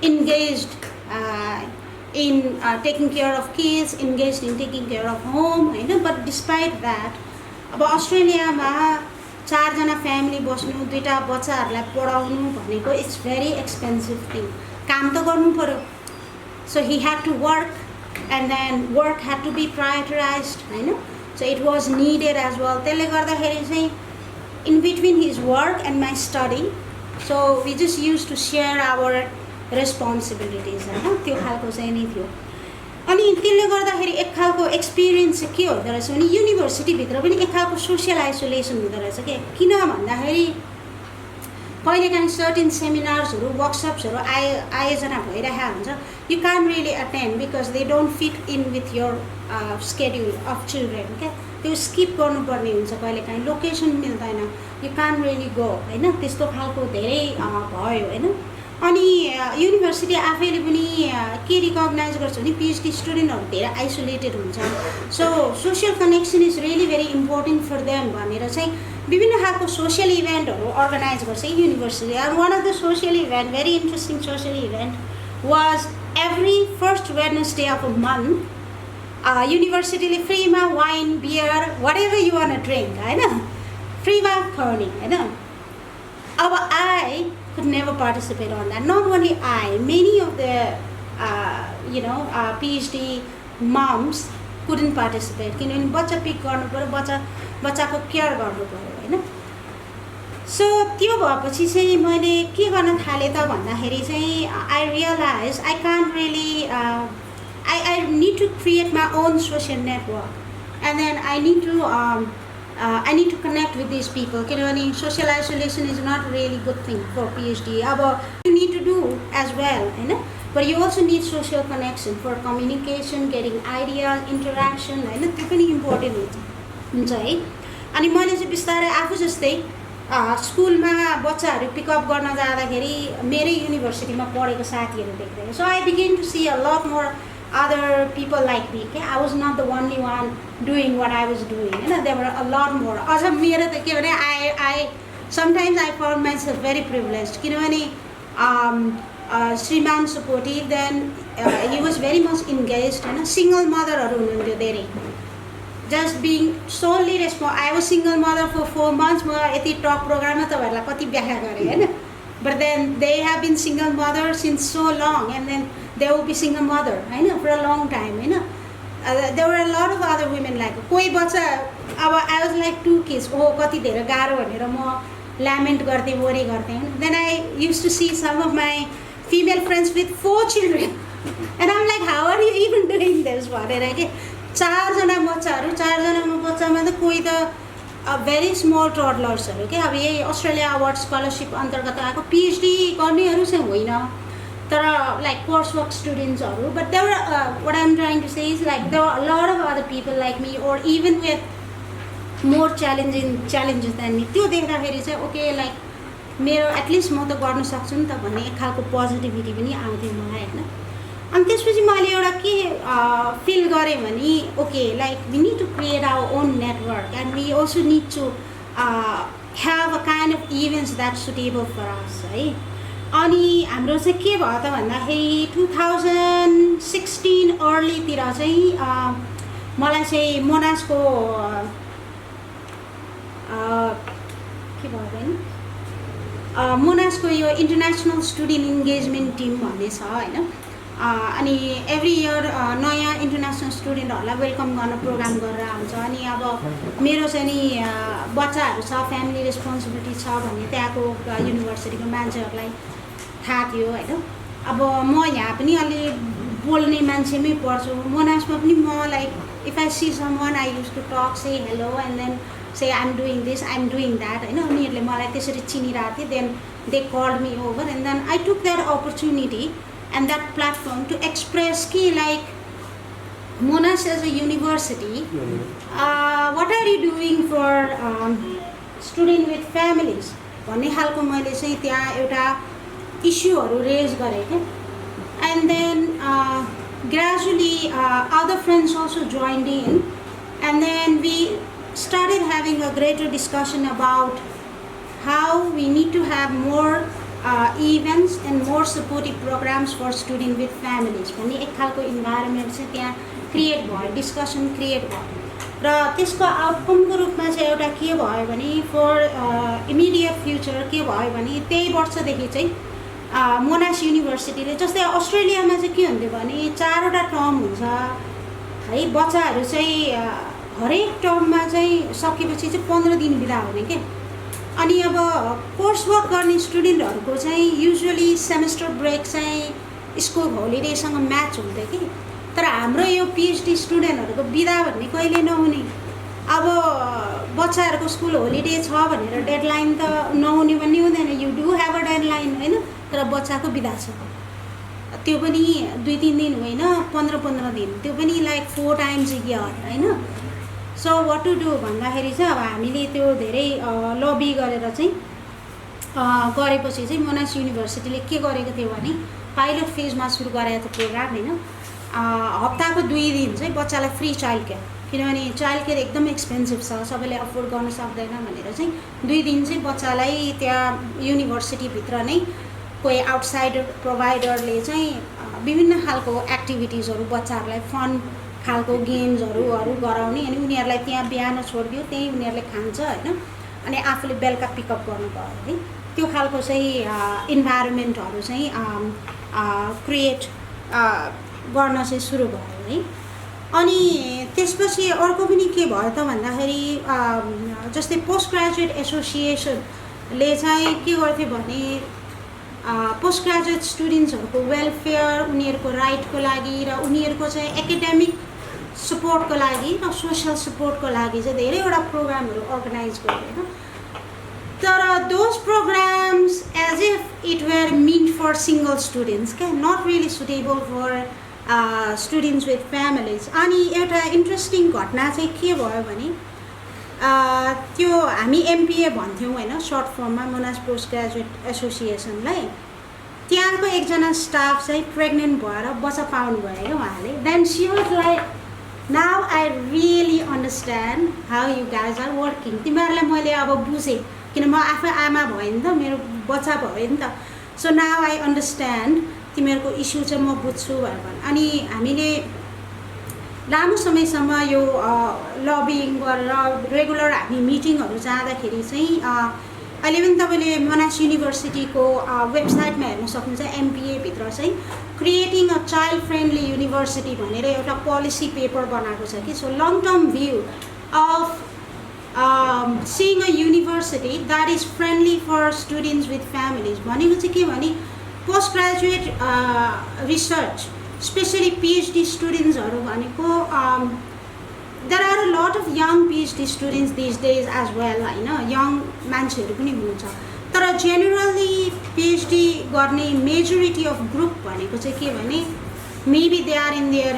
engaged in taking care of kids, engaged in taking care of home होइन. But despite that अब अस्ट्रेलियामा 4 जना फ्यामिली बस्नु, 2टा बच्चाहरूलाई पढाउनु भनेको इट्स भेरी एक्सपेन्सिभ थिङ. काम त गर्नु पऱ्यो. So he had to work and then work had to be prioritized होइन. So it was needed as well. त्यसले गर्दाखेरि चाहिँ in between his work and my study so we just use to share our responsibilities होइन. त्यो खालको चाहिँ नै थियो. अनि त्यसले गर्दाखेरि एक खालको एक्सपिरियन्स चाहिँ के हुँदो रहेछ भने युनिभर्सिटीभित्र पनि एक खालको सोसियल आइसोलेसन हुँदो रहेछ क्या. किन भन्दाखेरि कहिलेकाहीँ सर्टेन सेमिनार्सहरू वर्कसप्सहरू आयोजना भइरहेको हुन्छ. You can really attend because they don't fit in with your schedule of children क्या. त्यो स्किप गर्नुपर्ने हुन्छ कहिलेकाहीँ, लोकेसन मिल्दैन, यु क्यान रियली गो होइन. त्यस्तो खालको धेरै भयो होइन. अनि युनिभर्सिटी आफैले पनि के रिकगनाइज गर्छ भने पिएचडी स्टुडेन्टहरू धेरै आइसोलेटेड हुन्छ. So social connection is really very important for them भनेर चाहिँ विभिन्न खालको सोसियल इभेन्टहरू अर्गनाइज गर्छ युनिभर्सिटी. And one of the social event, very interesting social event was every first Wednesday of a month युनिभर्सिटीले फ्रीमा wine, beer, whatever you want a drink होइन, फ्रीमा खुवाउने होइन. अब I could never participate on that. Not only I, many of the PhD moms couldn't participate किनभने बच्चा pick गर्नु पऱ्यो बच्चाको केयर गर्नु पऱ्यो होइन सो त्यो भएपछि चाहिँ मैले के गर्न थालेँ त भन्दाखेरि चाहिँ I realize I can't really I need to create my own social network and then I need to connect with these people किनभने social isolation is not a really good thing for PhD अब you need to do as well होइन but you also need social connection for communication getting ideas interaction होइन त्यो पनि important हुन्छ है अनि मैले चाहिँ बिस्तारै आफू जस्तै स्कुलमा बच्चाहरू पिकअप गर्न जाँदाखेरि मेरै युनिभर्सिटीमा पढेको साथीहरू देख्दै so I begin to see a lot more other people like me okay I was not the only one doing what I was doing you know there were a lot more also मेरो त के भने I sometimes I found myself very privileged किनभने श्रीमान supportive then he was very much engaged होइन single mother हरू हुनुहुन्थ्यो धेरै just being solely responsible I was single mother for 4 months म यति टप प्रोग्राममा तपाईहरुलाई कति व्याख्या गरे हैन but then they have been single mother since so long and then they will be single mother हैन for a long time हैन there were a lot of other women like कोही बच्चा अब I was like 2 kids oh कति धेरै गाह्रो भनेर म lament गर्दै worry गर्दै हैन then I used to see some of my female friends with 4 children and I'm like how are you even doing this भनेर के 4 जना बच्चामा त कोही त very small toddlers हरु के अब यही अस्ट्रेलिया अवार्ड स्कलरशिप अन्तर्गत आएको PhD गर्नेहरु चाहिँ होइन तर like coursework students हरु but there were what I'm trying to say is like there were a lot of other people like me or even with more challenges than me त्यो देख्दाखेरि चाहिँ okay like मेरो at least म त गर्न सक्छु नि त भन्ने एक खालको पोजिटिभिटी पनि आउँथ्यो मलाई हैन अनि त्यसपछि मैले एउटा के फिल गरे भने okay like we need to create our own network and we also need to have a kind of events that suitable for us है अनि हाम्रो चाहिँ के भयो त भन्दाखेरि 2016 अर्लीतिर चाहिँ मलाई चाहिँ मोनासको के भयो भने मोनासको यो इन्टरनेसनल स्टुडेन्ट इन्गेजमेन्ट टिम भन्ने छ हैन अनि एभ्री इयर नयाँ इन्टरनेसनल स्टुडेन्टहरूलाई वेलकम गर्न प्रोग्राम गरेर आउँछ अनि अब मेरो चाहिँ नि बच्चाहरू छ फ्यामिली रेस्पोन्सिबिलिटी छ भन्ने त्यहाँको युनिभर्सिटीको मान्छेहरूलाई थाहा थियो होइन अब म यहाँ पनि अलि बोल्ने मान्छेमै पढ्छु मोनासमा पनि म like if I see someone I use to talk say hello and then say I am doing this I am doing that होइन उनीहरूले मलाई त्यसरी चिनिरहेको थियो then they called me over and then I took that opportunity and that platform to express ki like Monash as a university what are you doing for student with families भन्ने खालको मैले चाहिँ त्यहाँ एउटा इस्युहरू रेज गरेँ के and then gradually other friends also joined in and then we started having a greater discussion about how we need to have more events and more supportive programs for students with families भन्ने एक खालको environment चाहिँ त्यहाँ create भयो discussion create भयो र त्यसको आउटकमको रूपमा चाहिँ एउटा के भयो भने फर इमिडिएट फ्युचर के भयो भने त्यही वर्षदेखि चाहिँ मोनास युनिभर्सिटीले जस्तै अस्ट्रेलियामा चाहिँ के हुन्थ्यो भने 4वटा टर्म हुन्छ है बच्चाहरू चाहिँ हरेक टर्ममा चाहिँ सकेपछि चाहिँ 15 दिन बिदा हुने के अनि अब कोर्स वर्क गर्ने स्टुडेन्टहरूको चाहिँ युजुअली सेमेस्टर ब्रेक चाहिँ स्कुल होलिडेसँग म्याच हुन्थ्यो कि तर हाम्रो यो पिएचडी स्टुडेन्टहरूको बिदा भन्ने कहिले नहुने अब बच्चाहरूको स्कुल होलिडे छ भनेर डेडलाइन त नहुने भन्ने हुँदैन you do have a deadline होइन तर बच्चाको बिदा छ त्यो पनि 2-3 दिन होइन 15 दिन त्यो पनि लाइक 4 टाइम्स अ इयर होइन सो वाट टु डु भन्दाखेरि चाहिँ अब हामीले त्यो धेरै लबी गरेर चाहिँ गरेपछि चाहिँ मोनास युनिभर्सिटीले के गरेको थियो भने पाइलट फेजमा सुरु गरेको थियो प्रोग्राम होइन हप्ताको 2 दिन चाहिँ बच्चालाई फ्री चाइल्ड केयर किनभने चाइल्ड केयर एकदम एक्सपेन्सिभ छ सबैले अफोर्ड गर्न सक्दैन भनेर चाहिँ 2 दिन चाहिँ बच्चालाई त्यहाँ युनिभर्सिटीभित्र नै कोही आउटसाइडर प्रोभाइडरले चाहिँ विभिन्न खालको एक्टिभिटिजहरू बच्चाहरूलाई फन खालको गेम्सहरू गराउने अनि उनीहरूलाई त्यहाँ बिहान छोडिदियो त्यही उनीहरूले खान्छ होइन अनि आफूले बेलुका पिकअप गर्नुभयो है त्यो खालको चाहिँ इन्भाइरोमेन्टहरू चाहिँ क्रिएट गर्न चाहिँ सुरु भयो है अनि त्यसपछि अर्को पनि के भयो त भन्दाखेरि जस्तै पोस्ट ग्रेजुएट एसोसिएसनले चाहिँ के गर्थ्यो भने पोस्ट ग्रेजुएट स्टुडेन्ट्सहरूको वेलफेयर, उनीहरूको राइटको लागि र उनीहरूको चाहिँ एकाडेमिक सपोर्टको लागि र सोसल सपोर्टको लागि चाहिँ धेरैवटा प्रोग्रामहरू अर्गनाइज गर्यो होइन। तर those programmes as if it were meant for single students क्या, not really suitable for students with families. अनि एउटा इन्ट्रेस्टिङ घटना चाहिँ के भयो भने त्यो हामी एमपिए भन्थ्यौँ होइन सर्ट फर्ममा, मोनास पोस्ट ग्रेजुएट एसोसिएसनलाई। त्यहाँको एकजना स्टाफ चाहिँ प्रेग्नेन्ट भएर बच्चा पाउनुभयो क्या उहाँले। Then she was like, now I really understand how you guys are working. तिमीहरूलाई मैले अब बुझेँ, किन म आफै आमा भएँ नि त, मेरो बच्चा भयो नि त। सो नाउ आई अन्डरस्ट्यान्ड, तिमीहरूको इस्यु चाहिँ म बुझ्छु भनेर। अनि हामीले लामो समयसम्म यो लबिङ गरेर रेगुलर हामी मिटिङहरू जाँदाखेरि चाहिँ अहिले पनि तपाईँले मोनास युनिभर्सिटीको वेबसाइटमा हेर्न सक्नुहुन्छ। एमपिएभित्र चाहिँ creating a child friendly university भनेर एउटा पोलिसी पेपर बनाएको छ कि। So long term view of seeing a university that is friendly for students with families भनेको चाहिँ के भने post graduate research specially PhD स्टुडेन्ट्सहरू भनेको there are a lot of young PhD students this days as well होइन, young मान्छेहरू पनि हुनुहुन्छ। तर जेनरली पिएचडी गर्ने मेजोरिटी अफ ग्रुप भनेको चाहिँ के भने maybe they are in their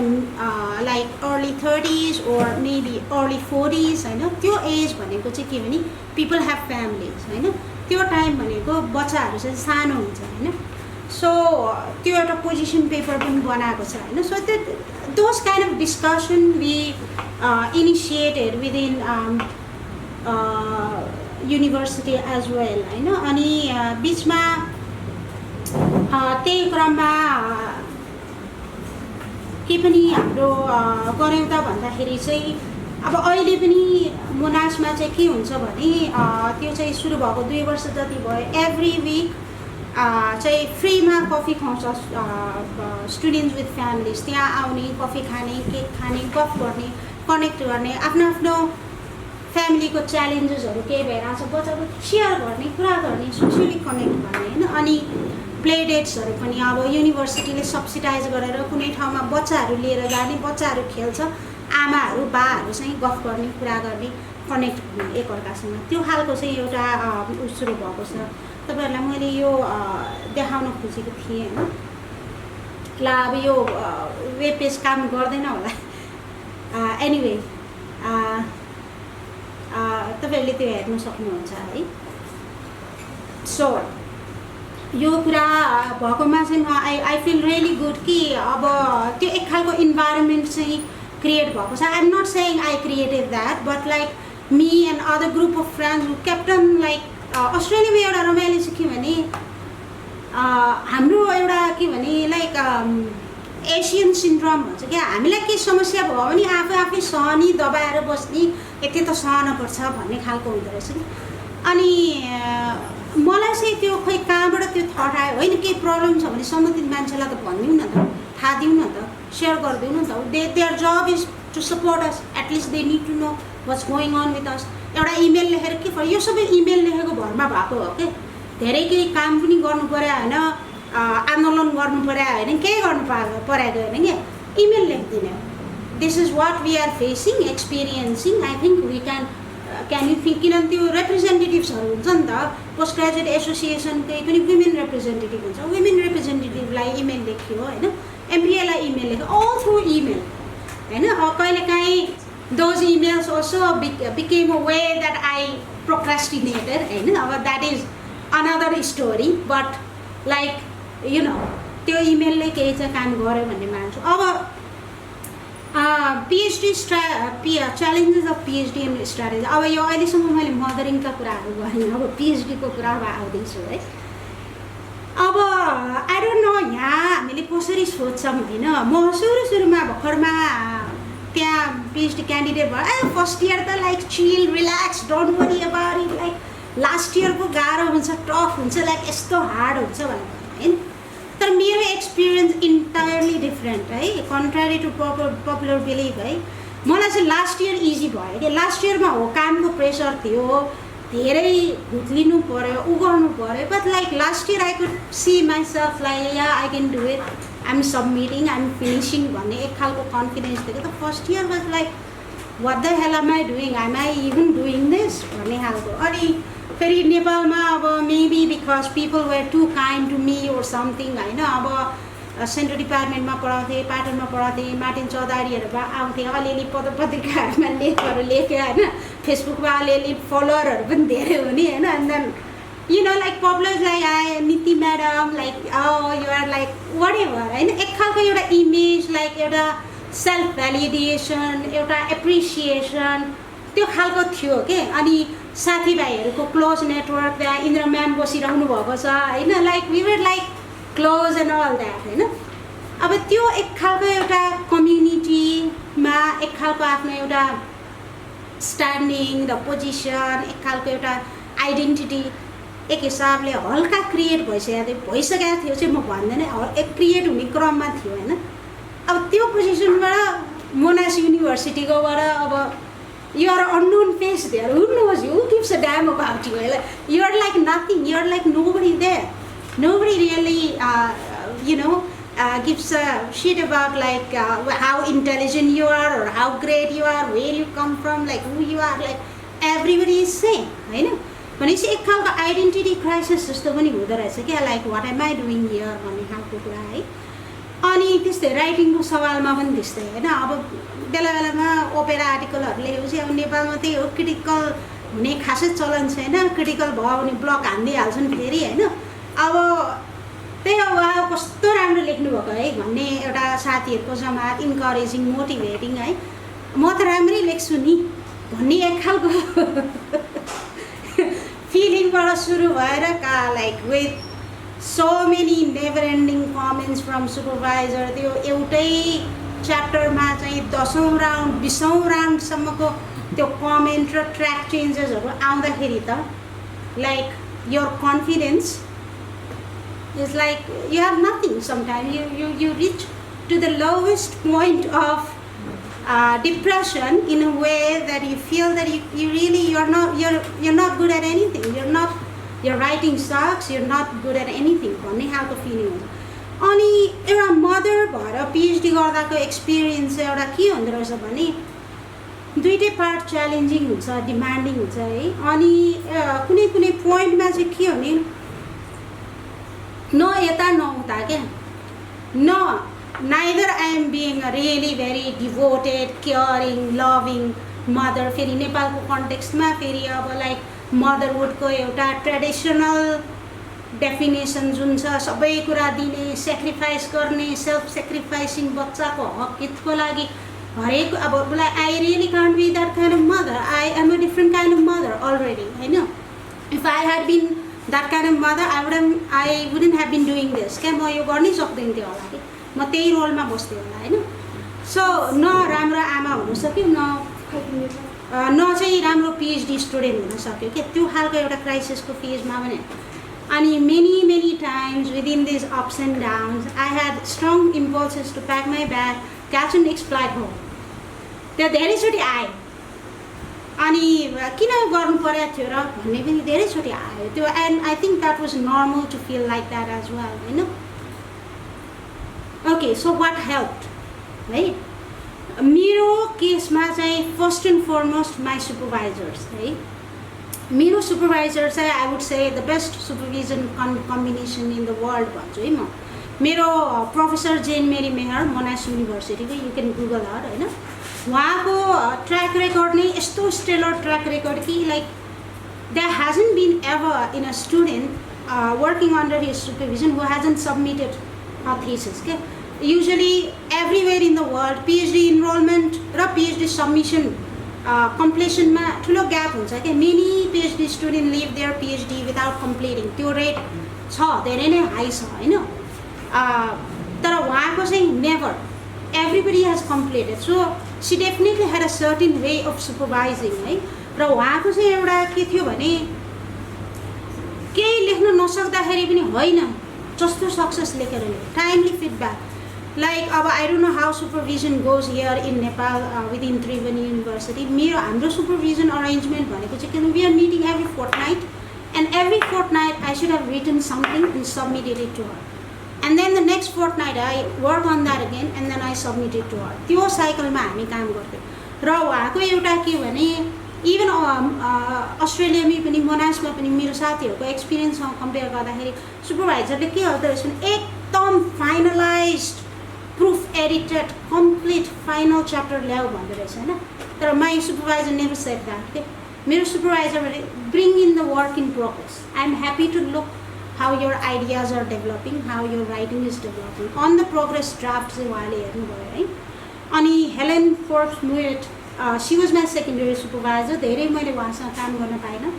like early 30s or maybe early 40s होइन। त्यो एज भनेको चाहिँ के भने पिपल ह्याभ फ्यामिलिज होइन, त्यो टाइम भनेको बच्चाहरू चाहिँ सानो हुन्छ होइन। सो त्यो एउटा पोजिसन पेपर पनि बनाएको छ होइन। सो त्यो those kind of discussion we initiated within university as well होइन। अनि बिचमा त्यही क्रममा के पनि हाम्रो गऱ्यौँ त भन्दाखेरि चाहिँ अब अहिले पनि मोनासमा चाहिँ के हुन्छ भने त्यो चाहिँ सुरु भएको 2 वर्ष जति भयो। एभ्री विक चाहिँ फ्रीमा कफी खुवाउँछ स्टुडेन्ट्स विथ फ्यामिलिज। त्यहाँ आउने, कफी खाने, केक खाने, गफ गर्ने, कनेक्ट गर्ने, आफ्नो आफ्नो फ्यामिलीको च्यालेन्जेसहरू केही भइरहेको छ बच्चाको सेयर गर्ने, कुरा गर्ने, सोसियली कनेक्ट गर्ने होइन। अनि प्ले डेट्सहरू पनि अब युनिभर्सिटीले सब्सिडाइज गरेर कुनै ठाउँमा बच्चाहरू लिएर जाने, बच्चाहरू खेल्छ, आमाहरू बाहरू चाहिँ गफ गर्ने, कुरा गर्ने, कनेक्ट हुने एकअर्कासँग, त्यो खालको चाहिँ एउटा सुरु भएको छ। तपाईँहरूलाई मैले यो देखाउन खोजेको थिएँ होइन। ल अब यो वेब पेज काम गर्दैन होला। एनिवे तपाईँहरूले त्यो हेर्न सक्नुहुन्छ है। सो यो कुरा भएकोमा चाहिँ म आई फिल रियली गुड कि अब त्यो एक खालको इन्भाइरोमेन्ट चाहिँ क्रिएट भएको छ। I am not saying I created that, but like me and other group of friends who kept on like अस्ट्रेलियामा एउटा रमाइलो चाहिँ के भने हाम्रो एउटा के भने लाइक एसियन सिन्ड्रोम भन्छ क्या। हामीलाई केही समस्या भयो भने आफै सहनी दबाएर बस्ने, यति त सहनुपर्छ भन्ने खालको हुँदो रहेछ कि। अनि मलाई चाहिँ त्यो खोइ कहाँबाट त्यो थट आयो होइन। केही प्रब्लम छ भने सम्बन्धित मान्छेलाई त भनिदिउँ न त, थाहा दिउँ न त, सेयर गरिदिउँ न त। Their job is to support us, at least they need to know what's going on with us. एउटा इमेल लेखेर के फरक, यो सबै इमेल लेखेको भरमा भएको हो क्या। धेरै केही काम पनि गर्नु पर्यो होइन, आन्दोलन गर्नु पर्यो होइन, केही गर्नु परेको होइन क्या, इमेल लेखिदिने। This is what we are facing, experiencing. I think we can you think, किनभने त्यो रिप्रेजेन्टेटिभ्सहरू हुन्छ नि त, पोस्ट ग्रेजुएट एसोसिएसनकै पनि वुमेन रिप्रेजेन्टेटिभ हुन्छ, वुमेन रिप्रेजेन्टेटिभलाई इमेल लेख्यो होइन, एमपिएलाई इमेल लेख्यो, अल थ्रु इमेल होइन। कहिलेकाहीँ those emails also became a way that I procrastinated होइन। अब that is another story, but like you know त्यो इमेलले केही चाहिँ काम गर्यो भन्ने मान्छु। अब PhD challenges of PhD and strategy. अब यो अहिलेसम्म मैले मदरिङका कुराहरू गरेँ, अब पिएचडीको कुरामा आउँदैछु है। अब आई डोन्ट नो यहाँ हामीले कसरी सोध्छौँ होइन। म सुरुमा भर्खरमा त्यहाँ पिएचडी क्यान्डिडेट भयो, फर्स्ट इयर त like chill relax, don't worry about it, like last इयरको गाह्रो हुन्छ, टफ हुन्छ, लाइक यस्तो हार्ड हुन्छ भनेर होइन। तर मेरो एक्सपिरियन्स इन्टायरली डिफ्रेन्ट है, कन्ट्रारी टु पपुलर बिलिभ है। मलाई चाहिँ लास्ट इयर इजी भयो कि लास्ट इयरमा हो कामको प्रेसर थियो, धेरै घुत्लिनु पऱ्यो, उ गर्नु पऱ्यो, but like last year I could see myself like yeah I can do it, I am submitting, I am finishing भन्ने एक खालको कन्फिडेन्स थियो। त first year was like what the hell am I doing, am I even doing this भन्ने खालको। अनि फेरि नेपालमा अब maybe because people were too kind to me or something होइन, अब सेन्ट्रल डिपार्टमेन्टमा पढाउँथेँ, पाटनमा पढाउँथेँ, मार्टिन चौधरीहरू आउँथेँ, अलिअलि पत्रिकाहरूमा लेखहरू लेखेँ होइन, फेसबुकमा अलिअलि फलोवरहरू पनि धेरै हुने होइन। And then you know like popular like आए Niti madam like you're like whatever होइन, एक खालको एउटा इमेज लाइक एउटा सेल्फ भ्यालिडेसन, एउटा एप्रिसिएसन त्यो खालको थियो के। अनि साथीभाइहरूको क्लोज नेटवर्क, त्यहाँ इन्द्र म्याम बसिरहनु भएको छ होइन, like we were like close and all that होइन। अब त्यो एक खालको एउटा कम्युनिटीमा एक खालको आफ्नो एउटा स्ट्यान्डिङ र पोजिसन, एक खालको एउटा आइडेन्टिटी एक हिसाबले हल्का क्रिएट भइसकेको थियो चाहिँ म भन्दैन, एक क्रिएट हुने क्रममा थियो होइन। अब त्यो पोजिसनबाट मोनास युनिभर्सिटीकोबाट अब you are an unknown face there, who knows you, who gives a damn about you, you are like nothing, you are like nobody there, nobody really gives a shit about like how intelligent you are or how great you are, where you come from, like who you are, like everybody is same होइन। भनेपछि एक खालको identity crisis जस्तो पनि हुँदो रहेछ क्या, like what am I doing here भन्ने खालको कुरा है। अनि त्यस्तै राइटिङको सवालमा पनि त्यस्तै होइन। अब बेला बेलामा ओपेरा आर्टिकलहरू लेखेपछि अब नेपालमा त्यही हो, क्रिटिकल हुने खासै चलन छैन, क्रिटिकल भयो भने ब्लक हानिदिइहाल्छन् फेरि होइन। अब त्यही हो, कस्तो राम्रो लेख्नुभएको है भन्ने एउटा साथीहरूको जमात, इन्करेजिङ, मोटिभेटिङ है, म त राम्रै लेख्छु नि भन्ने एक खालको फिलिङबाट सुरु भएर like with so many never ending comments from supervisor, त्यो एउटै च्याप्टरमा चाहिँ 10औं राउन्ड 20औं राउन्डसम्मको त्यो कमेन्ट र ट्र्याक चेन्जेसहरू आउँदाखेरि त like your confidence is like you have nothing sometimes, you reach to the lowest point of depression in a way that you feel that you really you're not good at anything, your writing sucks, you're not good at anything भन्ने खालको feeling हुन्छ। अनि एउटा mother भएर PhD गर्दाको experience चाहिँ एउटा के हुँदो रहेछ भने दुईटै पार्ट च्यालेन्जिङ हुन्छ, डिमान्डिङ हुन्छ है। अनि कुनै कुनै पोइन्टमा चाहिँ के हो भने न यता न उता क्या, neither I am being a really very devoted, caring, loving mother, फेरि नेपालको कन्टेक्स्टमा फेरि अब लाइक मदरहुडको एउटा ट्रेडिसनल डेफिनेसन जुन छ, सबै कुरा दिने, सेक्रिफाइस गर्ने, सेल्फ सेक्रिफाइसिङ, बच्चाको हक हितको लागि हरेक, अब उसलाई I really can't be that kind of mother, I am a different kind of mother already होइन। If I had been that kind of mother I wouldn't have been doing this क्या, म यो गर्नै सक्दैन थियो होला कि, म त्यही रोलमा बस्थेँ होला होइन। सो न राम्रो आमा हुन सक्यो, न चाहिँ राम्रो पिएचडी स्टुडेन्ट हुन सक्यो क्या, त्यो खालको एउटा क्राइसिसको फेजमा पनि। अनि many times within this ups and downs I had strong impulses to pack my bag, catch and next flight home. त्यो धेरैचोटि आयो, अनि किन गर्नु परेको थियो र भन्ने पनि धेरैचोटि आयो त्यो। And I think that was normal to feel like that as well होइन। ओके, सो वाट हेल्प है, मेरो केसमा चाहिँ first and foremost my supervisors है। मेरो सुपरभाइजर चाहिँ I would say the best supervision combination in the world भन्छु है म। मेरो professor Jane Maree Maher, Monash युनिभर्सिटीको, यु क्यान गुगल हर होइन। उहाँको ट्र्याक रेकर्ड नै यस्तो स्टेलर ट्र्याक रेकर्ड कि like there hasn't been ever in a student working under his supervision who hasn't submitted a thesis okay. Usually everywhere in the world PhD enrollment र PhD submission completion मा ठुलो gap हुन्छ के. Many PhD student leave their PhD without completing. त्यो rate छ, धेरै नै high छ हैन. तर उहाँको चाहिँ never, everybody has completed. So she definitely had a certain way of supervising है. र उहाँको चाहिँ एउटा के थियो भने केही लेख्न नसक्दाखेरि पनि होइन जस्तो सक्सेस लेखेर टाइमली फिडब्याक Like अब I don't know how supervision goes here in Nepal within Tribhuvan University. हाम्रो supervision arrangement भनेको चाहिँ किन we are meeting every fortnight, and every fortnight I should have written something and submitted it to her. And then the next fortnight I work on that again and then I submit it to her. त्यो साइकलमा हामी काम गर्थ्यौँ र उहाँको एउटा के भने इभन अस्ट्रेलियामै पनि मोनासमा पनि मेरो साथीहरूको एक्सपिरियन्ससँग कम्पेयर गर्दाखेरि सुपरभाइजरले के गर्दो रहेछ भने एकदम finalised proof edited complete final chapter ल्याऊ भन्दो रहेछ होइन तर my supervisor never said that के मेरो सुपरभाइजर भने bring in the work in progress I am happy to look how your ideas are developing how your writing is developing on the progress draft चाहिँ उहाँले हेर्नुभयो है अनि Helen Forbes Mewett she was my secondary supervisor धेरै मैले उहाँसँग काम गर्न पाइनँ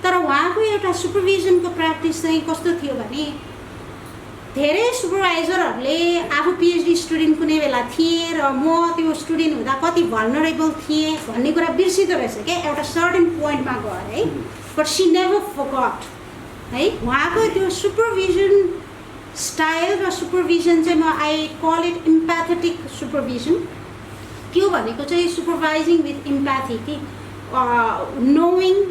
तर उहाँको एउटा सुपरभिजनको प्र्याक्टिस चाहिँ कस्तो थियो भने धेरै सुपरभाइजरहरूले आफू पिएचडी स्टुडेन्ट कुनै बेला थिएँ र म त्यो स्टुडेन्ट हुँदा कति भल्नरेबल थिएँ भन्ने कुरा बिर्सिँदो रहेछ क्या एउटा सर्टेन पोइन्टमा गएर है बट सी नेभर फरगट है उहाँको त्यो सुपरभिजन स्टाइल र सुपरभिजन चाहिँ म आई कल इट इम्प्याथेटिक सुपरभिजन त्यो भनेको चाहिँ सुपरभाइजिङ विथ इम्प्याथी कि knowing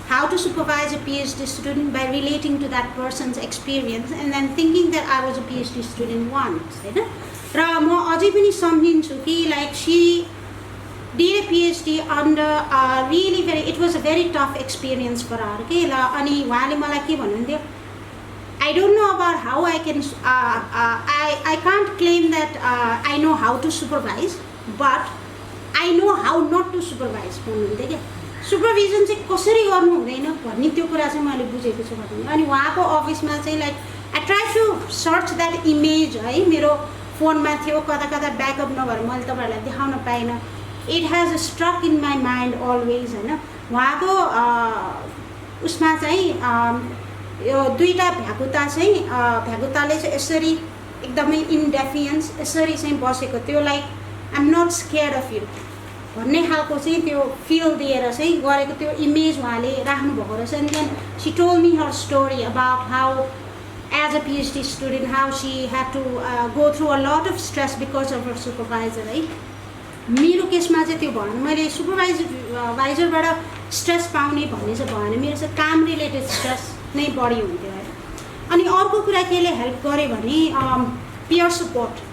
how to supervise a PhD student by relating to that person's experience and then thinking that I was a PhD student once हैन र म अझै पनि सम्झिन्छु कि like she did a PhD under a really it was a very tough experience for her के ल अनि उहाँले मलाई के भन्नुहुन्थ्यो I don't know about how I can I can't claim that I know how to supervise but I know how not to supervise भन्नुहुन्थ्यो क्या supervision चाहिँ कसरी गर्नु हुँदैन भन्ने त्यो कुरा चाहिँ मैले बुझेको छु भने अनि उहाँको अफिसमा चाहिँ like I try to search that image है मेरो फोनमा थियो कता कता ब्याकअप नभएर मैले तपाईँहरूलाई देखाउन पाइनँ it has struck in my mind always होइन उहाँको उसमा चाहिँ यो दुईवटा भ्यागुता चाहिँ भ्यागुताले चाहिँ यसरी एकदमै इन्डेफियन्स यसरी चाहिँ बसेको त्यो like I am not scared of you भन्ने खालको चाहिँ त्यो फिल दिएर चाहिँ गरेको त्यो इमेज उहाँले राख्नुभएको रहेछ and then she told me her story about how as a PhD student how she had to go through a lot of stress because of her supervisor है मेरो केसमा चाहिँ त्यो भएन मैले सुपरभाइजरबाट स्ट्रेस पाउने भन्ने चाहिँ भएन मेरो चाहिँ काम रिलेटेड स्ट्रेस नै बढी हुन्थ्यो है अनि अर्को कुरा केले हेल्प गर्यो भने पियर सपोर्ट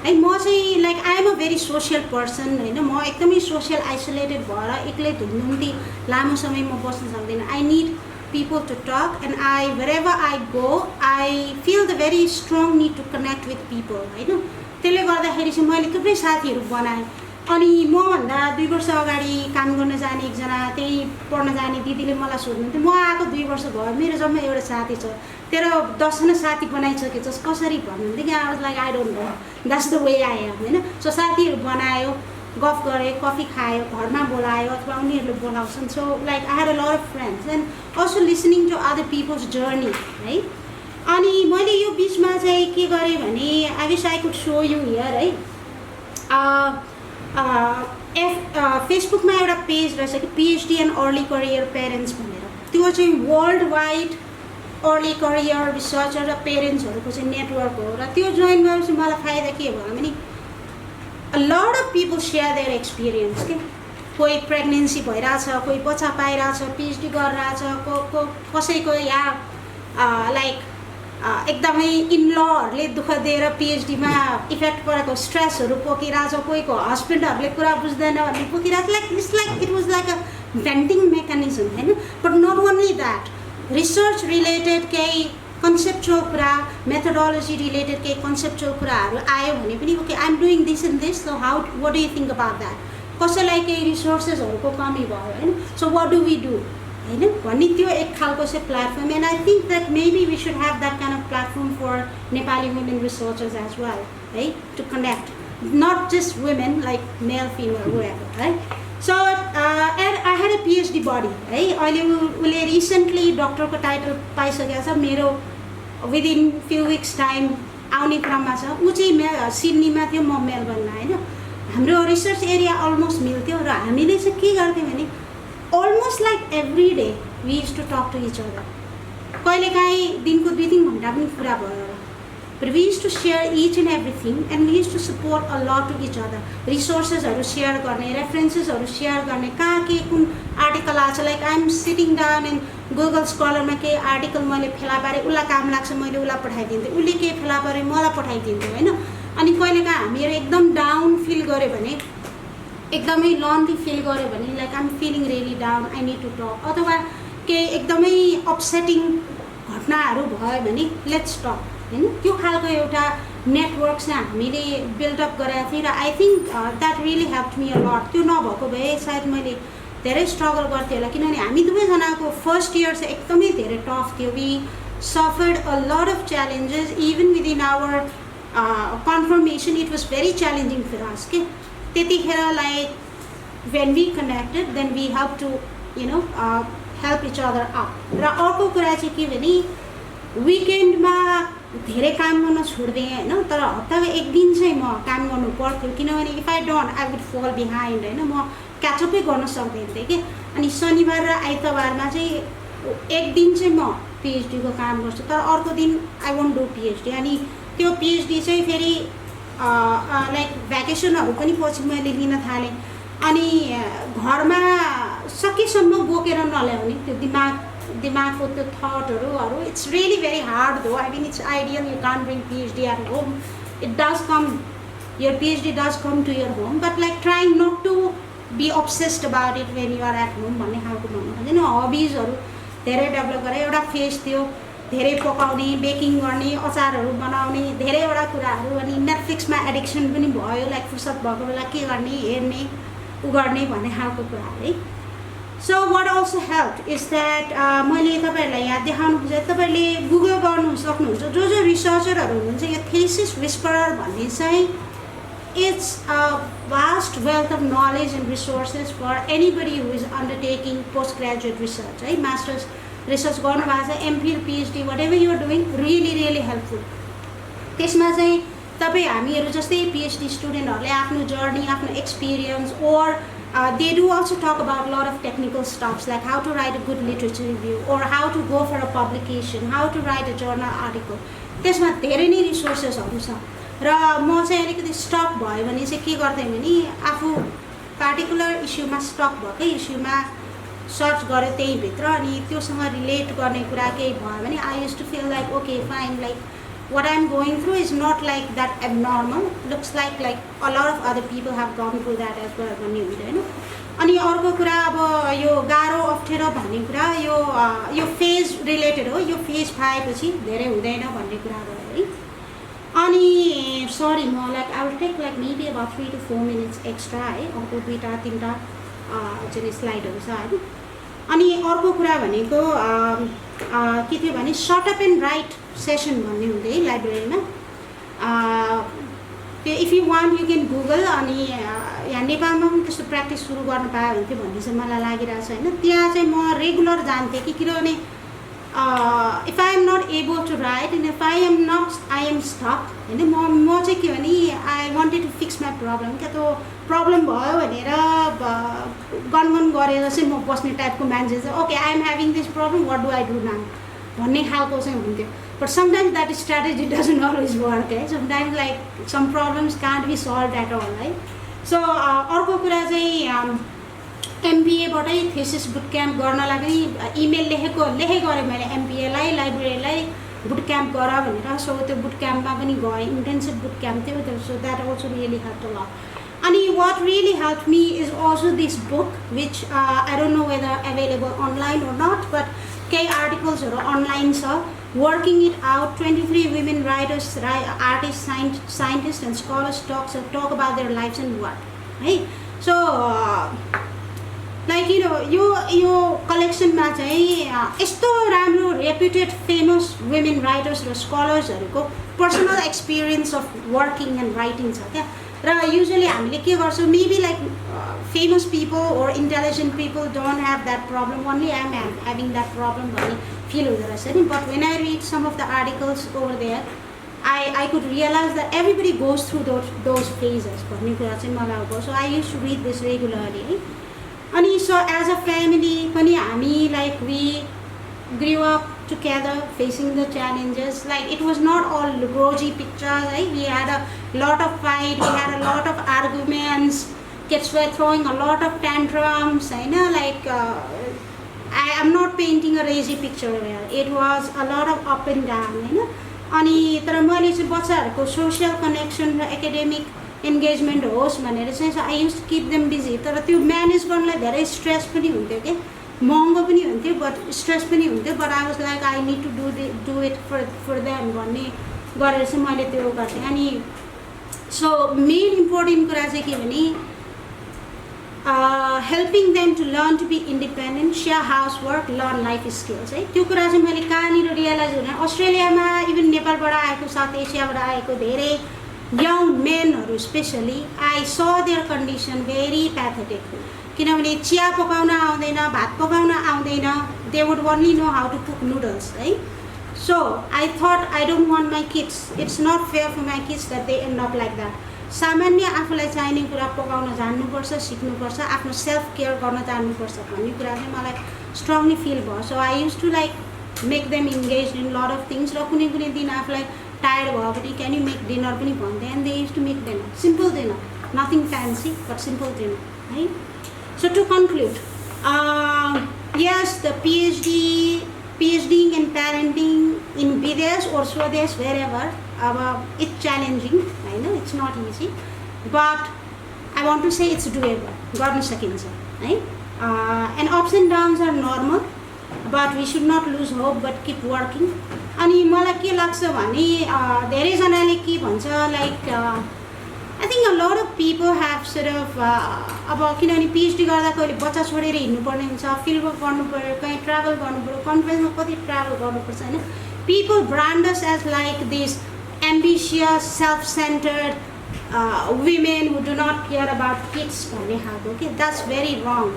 है म चाहिँ like I am a very social person होइन म एकदमै सोसियल आइसोलेटेड भएर एक्लै धुमधुम्ती लामो समय म बस्न सक्दिनँ I need people to talk and I wherever I go I feel the very strong need to connect with people होइन त्यसले गर्दाखेरि चाहिँ मैले थुप्रै साथीहरू बनाएँ अनि मभन्दा 2 वर्ष अगाडि काम गर्न जाने एकजना त्यही पढ्न जाने दिदीले मलाई सोध्नुहुन्थ्यो म आएको 2 वर्ष भयो मेरो जम्मा एउटा साथी छ तेरो 10जना साथी बनाइसकेछस् कसरी भन्नुहुन्थ्यो कि I was like I don't know that's the way I am होइन सो साथीहरू बनायो गफ गरे कफी खायो घरमा बोलायो अथवा उनीहरूले बोलाउँछन् so like I had a lot of friends and also listening to other people's journey है अनि मैले यो बिचमा चाहिँ के गरेँ भने I wish I could show you here है फेसबुकमा एउटा पेज रहेछ कि PhD and early career parents भनेर त्यो चाहिँ world wide early career researcher र पेरेन्ट्सहरूको चाहिँ नेटवर्क हो र त्यो जोइन गरेपछि मलाई फाइदा के भयो भने a lot of people share there experience के कोही प्रेग्नेन्सी भइरहेछ कोही बच्चा पाइरहेछ पिएचडी गरिरहेछ कसैको यहाँ लाइक एकदमै इनलहरूले दुःख दिएर पिएचडीमा इफेक्ट परेको स्ट्रेसहरू पोकिरहेछ कोहीको हस्बेन्डहरूले कुरा बुझ्दैन भन्ने पोकिरहेको like it was like a venting mechanism होइन but not only that research related केही कन्सेप्चुअल कुरा मेथोडोलोजी रिलेटेड केही कन्सेप्चुअल कुराहरू आयो भने पनि okay I am doing this and this so how what do you think about that कसैलाई केही रिसोर्सेसहरूको कमी भयो होइन so what do we do होइन भन्ने त्यो एक खालको चाहिँ platform and I think that maybe we should have that kind of platform for Nepali women researchers as well है to connect not just women like male female whatever है so and I had a PhD buddy है अहिले उसले recently डक्टरको title पाइसकेको छ मेरो within few weeks time आउने क्रममा छ ऊ चाहिँ सिडनीमा थियो म मेलबर्नमा होइन हाम्रो रिसर्च एरिया अलमोस्ट मिल्थ्यो र हामीले चाहिँ के गर्थ्यौँ भने almost like every day we used to talk to each other कहिलेकाहीँ दिनको 2-3 घन्टा पनि कुरा भयो But we used to share each and everything, and we used to support a lot to each other. Resources share गर्ने, references share गर्ने, कहाँ के कुन article आछ, like I'm sitting down in Google Scholar मा के article मैले फेला पारे उलाई काम लाग्छ मैले उलाई पठाइदिन्थे, उले के फेला पारे मलाई पठाइदिन्थे हैन. अनि कहिलेका हामीहरु एकदम डाउन फिल गरे भने, एकदमै लोनली फिल गरे भने, like I'm feeling really down, I need to talk, अथवा के एकदमै अपसेटिङ घटनाहरु भयो भने let's talk हैन. त्यो खालको एउटा नेटवर्क चाहिँ हामीले बिल्ड अप गरेका थियौँ र I think that really helped me a lot. त्यो नभएको भए सायद मैले धेरै स्ट्रगल गर्थेँ होला, किनभने हामी दुवैजनाको फर्स्ट इयर चाहिँ एकदमै धेरै टफ थियो. We suffered a lot of challenges even within our confirmation. It was very challenging for अस के. त्यतिखेर like when we connected then we help to help each other up. र अर्को कुरा चाहिँ के भने विकेन्डमा धेरै काम गर्न छोड्दिएँ हैन, तर हप्तामा एक दिन चाहिँ म काम गर्नु पर्थ्यो, किनभने if I don't I would फल बिहाइन्ड हैन, म क्याचअपै गर्न सक्दैन थिएँ कि. अनि शनिबार र आइतबारमा चाहिँ एक दिन चाहिँ म पिएचडी को काम गर्छु, तर अर्को दिन आई वोन्ट डु पिएचडी. अनि त्यो पिएचडी चाहिँ फेरि लाइक भ्याकेसनहरू पनि पछि मैले लिन थालेँ. अनि घरमा सकेसम्म बोकेर नल्याउने त्यो दिमागको त्यो थटहरू. It's really very hard though. I mean it's ideal you can't bring PhD at home. It does come, your PhD does come to your home, but like trying not to be obsessed about it when you are at home भन्ने खालको भन्नु हैन. हबीजहरू धेरै develop गरे. एउटा phase थियो धेरै पकाउने, बेकिङ गर्ने, अचारहरू बनाउने, धेरैवटा कुराहरू. अनि नेटफ्लिक्समा एडिक्सन पनि भयो, लाइक फुर्सद भएको बेला के गर्ने, हेर्ने, उ गर्ने भन्ने खालको कुराहरू है. So what also helped is that मैले तपाईहरुलाई यहाँ देखाउनु खोजेँ, तपाईहरुले गुगल गर्नु सक्नुहुन्छ. जो रिसर्चरहरू हुनुहुन्छ, यो थेसिस विस्परर भन्ने चाहिँ it's a vast wealth of knowledge and resources for anybody who is undertaking postgraduate research, right? Master's research गर्नु भएको छ, MPhil, PhD, whatever you are doing, really helpful. त्यसमा चाहिँ तपाई हामीहरु जस्तै PhD स्टुडेन्टहरुले आफ्नो जर्नी, आफ्नो experience, or they do also talk about a lot of technical stuffs like how to write a good literature review or how to go for a publication, how to write a journal article. त्यसमा धेरै नै रिसोर्सेसहरु छ. र म चाहिँ अलिकति stock भयो भने चाहिँ के गर्दै भने आफू पार्टिकुलर इस्युमा स्टक भएकै इस्युमा सर्च गरे त्यही भित्र, अनि त्योसँग रिलेट गर्ने कुरा केही भयो भने I use to feel like okay fine, like what I'm going through is not like that abnormal, looks like a lot of other people have gone through that as well भन्ने हुन्छ हैन. अनि अर्को कुरा अब यो गाह्रो अप्ठ्यारो भन्ने कुरा यो फेज रिलेटेड हो. यो फेज पाएपछि धेरै हुँदैन भन्ने कुरा भयो है. अनि सरी म like I will take like maybe about 3 to 4 minutes extra है. अर्को दुईटा तीनटा चाहिँ स्लाइडहरू छ हैन. अनि अर्को कुरा भनेको के थियो भने shut up and right session भन्ने हुँदै लाइब्रेरीमा. त्यो if you want you can Google. अनि यहाँ नेपालमा पनि त्यस्तो प्र्याक्टिस सुरु गर्न पायो भने भन्ने चाहिँ मलाई लागिरहेको छ हैन. त्यहाँ चाहिँ म रेगुलर जान्थेँ कि किनभने if I am not able to write and if I am stuck हैन. म चाहिँ के भने I wanted to fix my problem. क्या त प्रब्लम भयो भनेर गनगन गरेर चाहिँ म बस्ने टाइपको मान्छे चाहिँ okay I am having this problem, what do I do now भन्ने खालको चाहिँ हुन्थ्यो. But sometimes that strategy doesn't always work है. Sometimes like some problems can't be solved at all है. सो अर्को कुरा चाहिँ एमबिएबाटै थेसिस बुट क्याम्प गर्नलाई पनि इमेल लेखेँ गरेँ मैले एमबिएलाई, लाइब्रेरीलाई बुट क्याम्प गर भनेर. सो त्यो बुट क्याम्पमा पनि गएँ, इन्टेन्सिभ बुट क्याम्प थियो. So that also really helped a lot. अनि what really helped me is also this book which I don't know whether available online or not, but kei articles are online छ. Working it out, 23 women writers, artists, scientists and scholars talk about their lives and work, right? So like यो कलेक्सनमा चाहिँ यस्तो राम्रो reputed famous women writers र स्कलर्सहरुको personal experience of working and writing छ क्या. र युजुअली हामीले के गर्छौँ, maybe like famous people or intelligent people don't have that problem, only I am having that problem भन्ने फिल हुँदो रहेछ नि. But when I read some of the articles over there I could realize that everybody goes through those phases भन्ने कुरा चाहिँ मलाई हो. So I use to read this regularly है. अनि सो एज अ फ्यामिली पनि हामी like we grew up together facing the challenges. Like it was not all rosy pictures, right? We had a lot of fight, we had a lot of arguments, kids were throwing a lot of tantrums, like I am not painting a rosy picture here. It was a lot of up and down, अनि तर मैले चाहिँ बच्चाहरूको social connection र academic engagement होस् भनेर चाहिँ I use to keep them busy. तर त्यो म्यानेज गर्नलाई धेरै स्ट्रेस पनि हुन्थ्यो कि, महँगो पनि हुन्थ्यो, बट स्ट्रेस पनि हुन्थ्यो. But I was like I need to do it for them भन्ने गरेर चाहिँ मैले त्यो गर्थेँ. अनि सो मेन इम्पोर्टेन्ट कुरा चाहिँ के भने helping them to learn to be independent, share housework, learn life skills. है त्यो कुरा चाहिँ मैले कहाँनिर रियलाइज हुने, अस्ट्रेलियामा इभन नेपालबाट आएको, साउथ एसियाबाट आएको धेरै यङ मेनहरू specially I saw their condition very pathetic. किनभने चिया पकाउन आउँदैन, भात पकाउन आउँदैन, they would only know how to cook noodles. है so I thought I don't want my kids, it's not fair for my kids that they end up like that. सामान्य आफूलाई चाहिने कुरा पकाउन जान्नुपर्छ, सिक्नुपर्छ, आफ्नो सेल्फ केयर गर्न जान्नुपर्छ भन्ने कुरा चाहिँ मलाई स्ट्रङली फिल भयो. So I use to like make them engage in lot of things. र कुनै कुनै दिन आफूलाई टायर्ड भयो भने क्यान यु मेक डिनर पनि भन्थेँ. And they use to make dinner, simple dinner, nothing fancy but simple dinner. है so to conclude, yes the PhDing and parenting in Bidesh or Swadesh, wherever, it's challenging. I know it's not easy, but I want to say it's doable. गर्न सकिन्छ है. And ups and downs are normal, but we should not lose hope but keep working. अनि मलाई के लाग्छ भने धेरैजनाले के भन्छ, like I think a lot of people have sort of अब किनभने PhD गर्दा कहिले बच्चा छोडेर हिँड्नुपर्ने हुन्छ, फिल्ड वर्क गर्नु पर्यो, कहीँ ट्राभल गर्नु पर्यो, कन्फरेन्समा कति ट्राभल गर्नुपर्छ होइन. People brand us as like these ambitious, self-centered women who do not care about kids भन्ने खालको के. That's very wrong.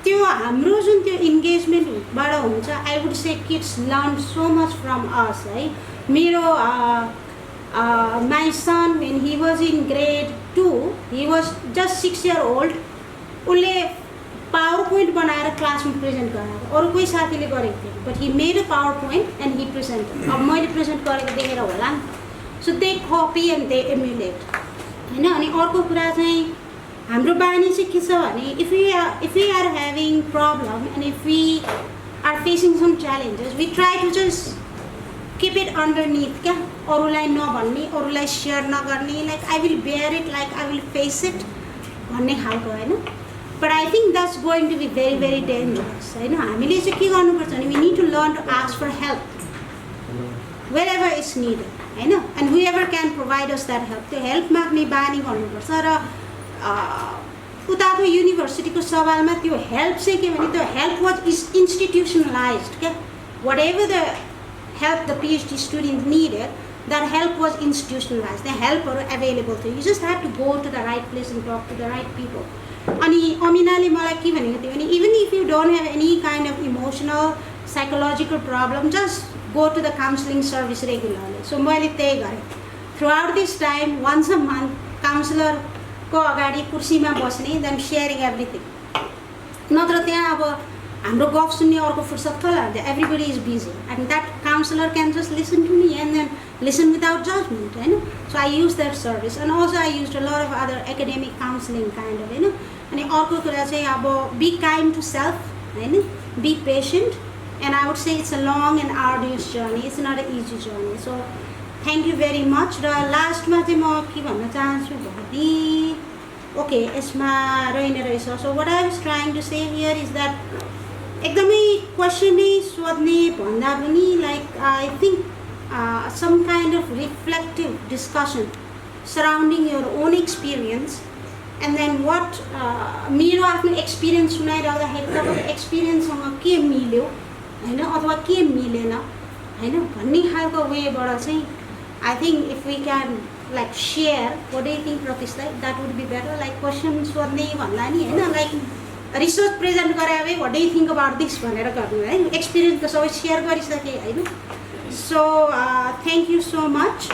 त्यो हाम्रो जुन त्यो इन्गेजमेन्टबाट हुन्छ, I would say kids learn so much from अस. है मेरो my son, when he was in grade 2, he was just 6 years old. उसले पावर पोइन्ट बनाएर क्लासमा प्रेजेन्ट गराएको, अरू कोही साथीले गरेको थियो, but he made a power point and Hee present. अब मैले प्रेजेन्ट गरेको देखेर होला नि. So they copy and they emulate होइन. अनि अर्को कुरा चाहिँ हाम्रो बानी चाहिँ के छ भने, if we are having problem and if we are facing some challenges, we try to just keep it underneath क्या, अरूलाई नभन्ने, अरूलाई सेयर नगर्ने, like I will bear it, like I will face it भन्ने खालको होइन. But I think that's going to be very very dangerous होइन. हामीले चाहिँ के गर्नुपर्छ भने we need to learn to ask for help wherever it's needed होइन. And whoever can provide us that help. त्यो हेल्प माग्ने बानी गर्नुपर्छ. र उताको युनिभर्सिटीको सवालमा त्यो हेल्प चाहिँ के भने, त्यो हेल्प वाज इन्स्टिट्युसनलाइज्ड क्या. Whatever the help the PhD student needed, that help was institutionalized. The help was available to you. You just have to go to the right place and talk to the right people. अनि अमिनाले मलाई के भनेको थियो भने, even if you don't have any kind of emotional, psychological problem, just go to the counseling service regularly. So मैले त्यही गरेँ. Throughout this time, once a month, counselor को अगाडि कुर्सीमा बस्ने, then sharing everything. नत्र त्यहाँ अब हाम्रो गफ सुन्ने अर्को फुर्सद खोला, everybody is busy and that counsellor can just listen to me and then listen without judgement होइन. So I use that service. And also I use a lot of other academic counselling kind of होइन. अनि अर्को कुरा चाहिँ अब be kind to self होइन, be patient. And I would say it's a long and arduous journey, it's not a easy journey. So thank you very much. र लास्टमा चाहिँ म के भन्न चाहन्छु भने, ओके यसमा रहेन रहेछ. So what I was trying to say here is that एकदमै क्वेसन नै सोध्ने भन्दा पनि like I think some kind of reflective discussion surrounding your own experience and then what मेरो आफ्नो एक्सपिरियन्स सुनाइरहँदाखेरि तपाईँको एक्सपिरियन्ससँग के मिल्यो होइन अथवा के मिलेन होइन भन्ने खालको वेबाट चाहिँ I think if we can like share what do you think Pratishtha, that would be better. Like question सोध्ने भन्दा नि होइन, लाइक रिसर्च प्रेजेन्ट गरे अब what do you think about this भनेर गर्नु है. एक्सपिरियन्स त सबै सेयर गरिसकेँ होइन. So thank you so much.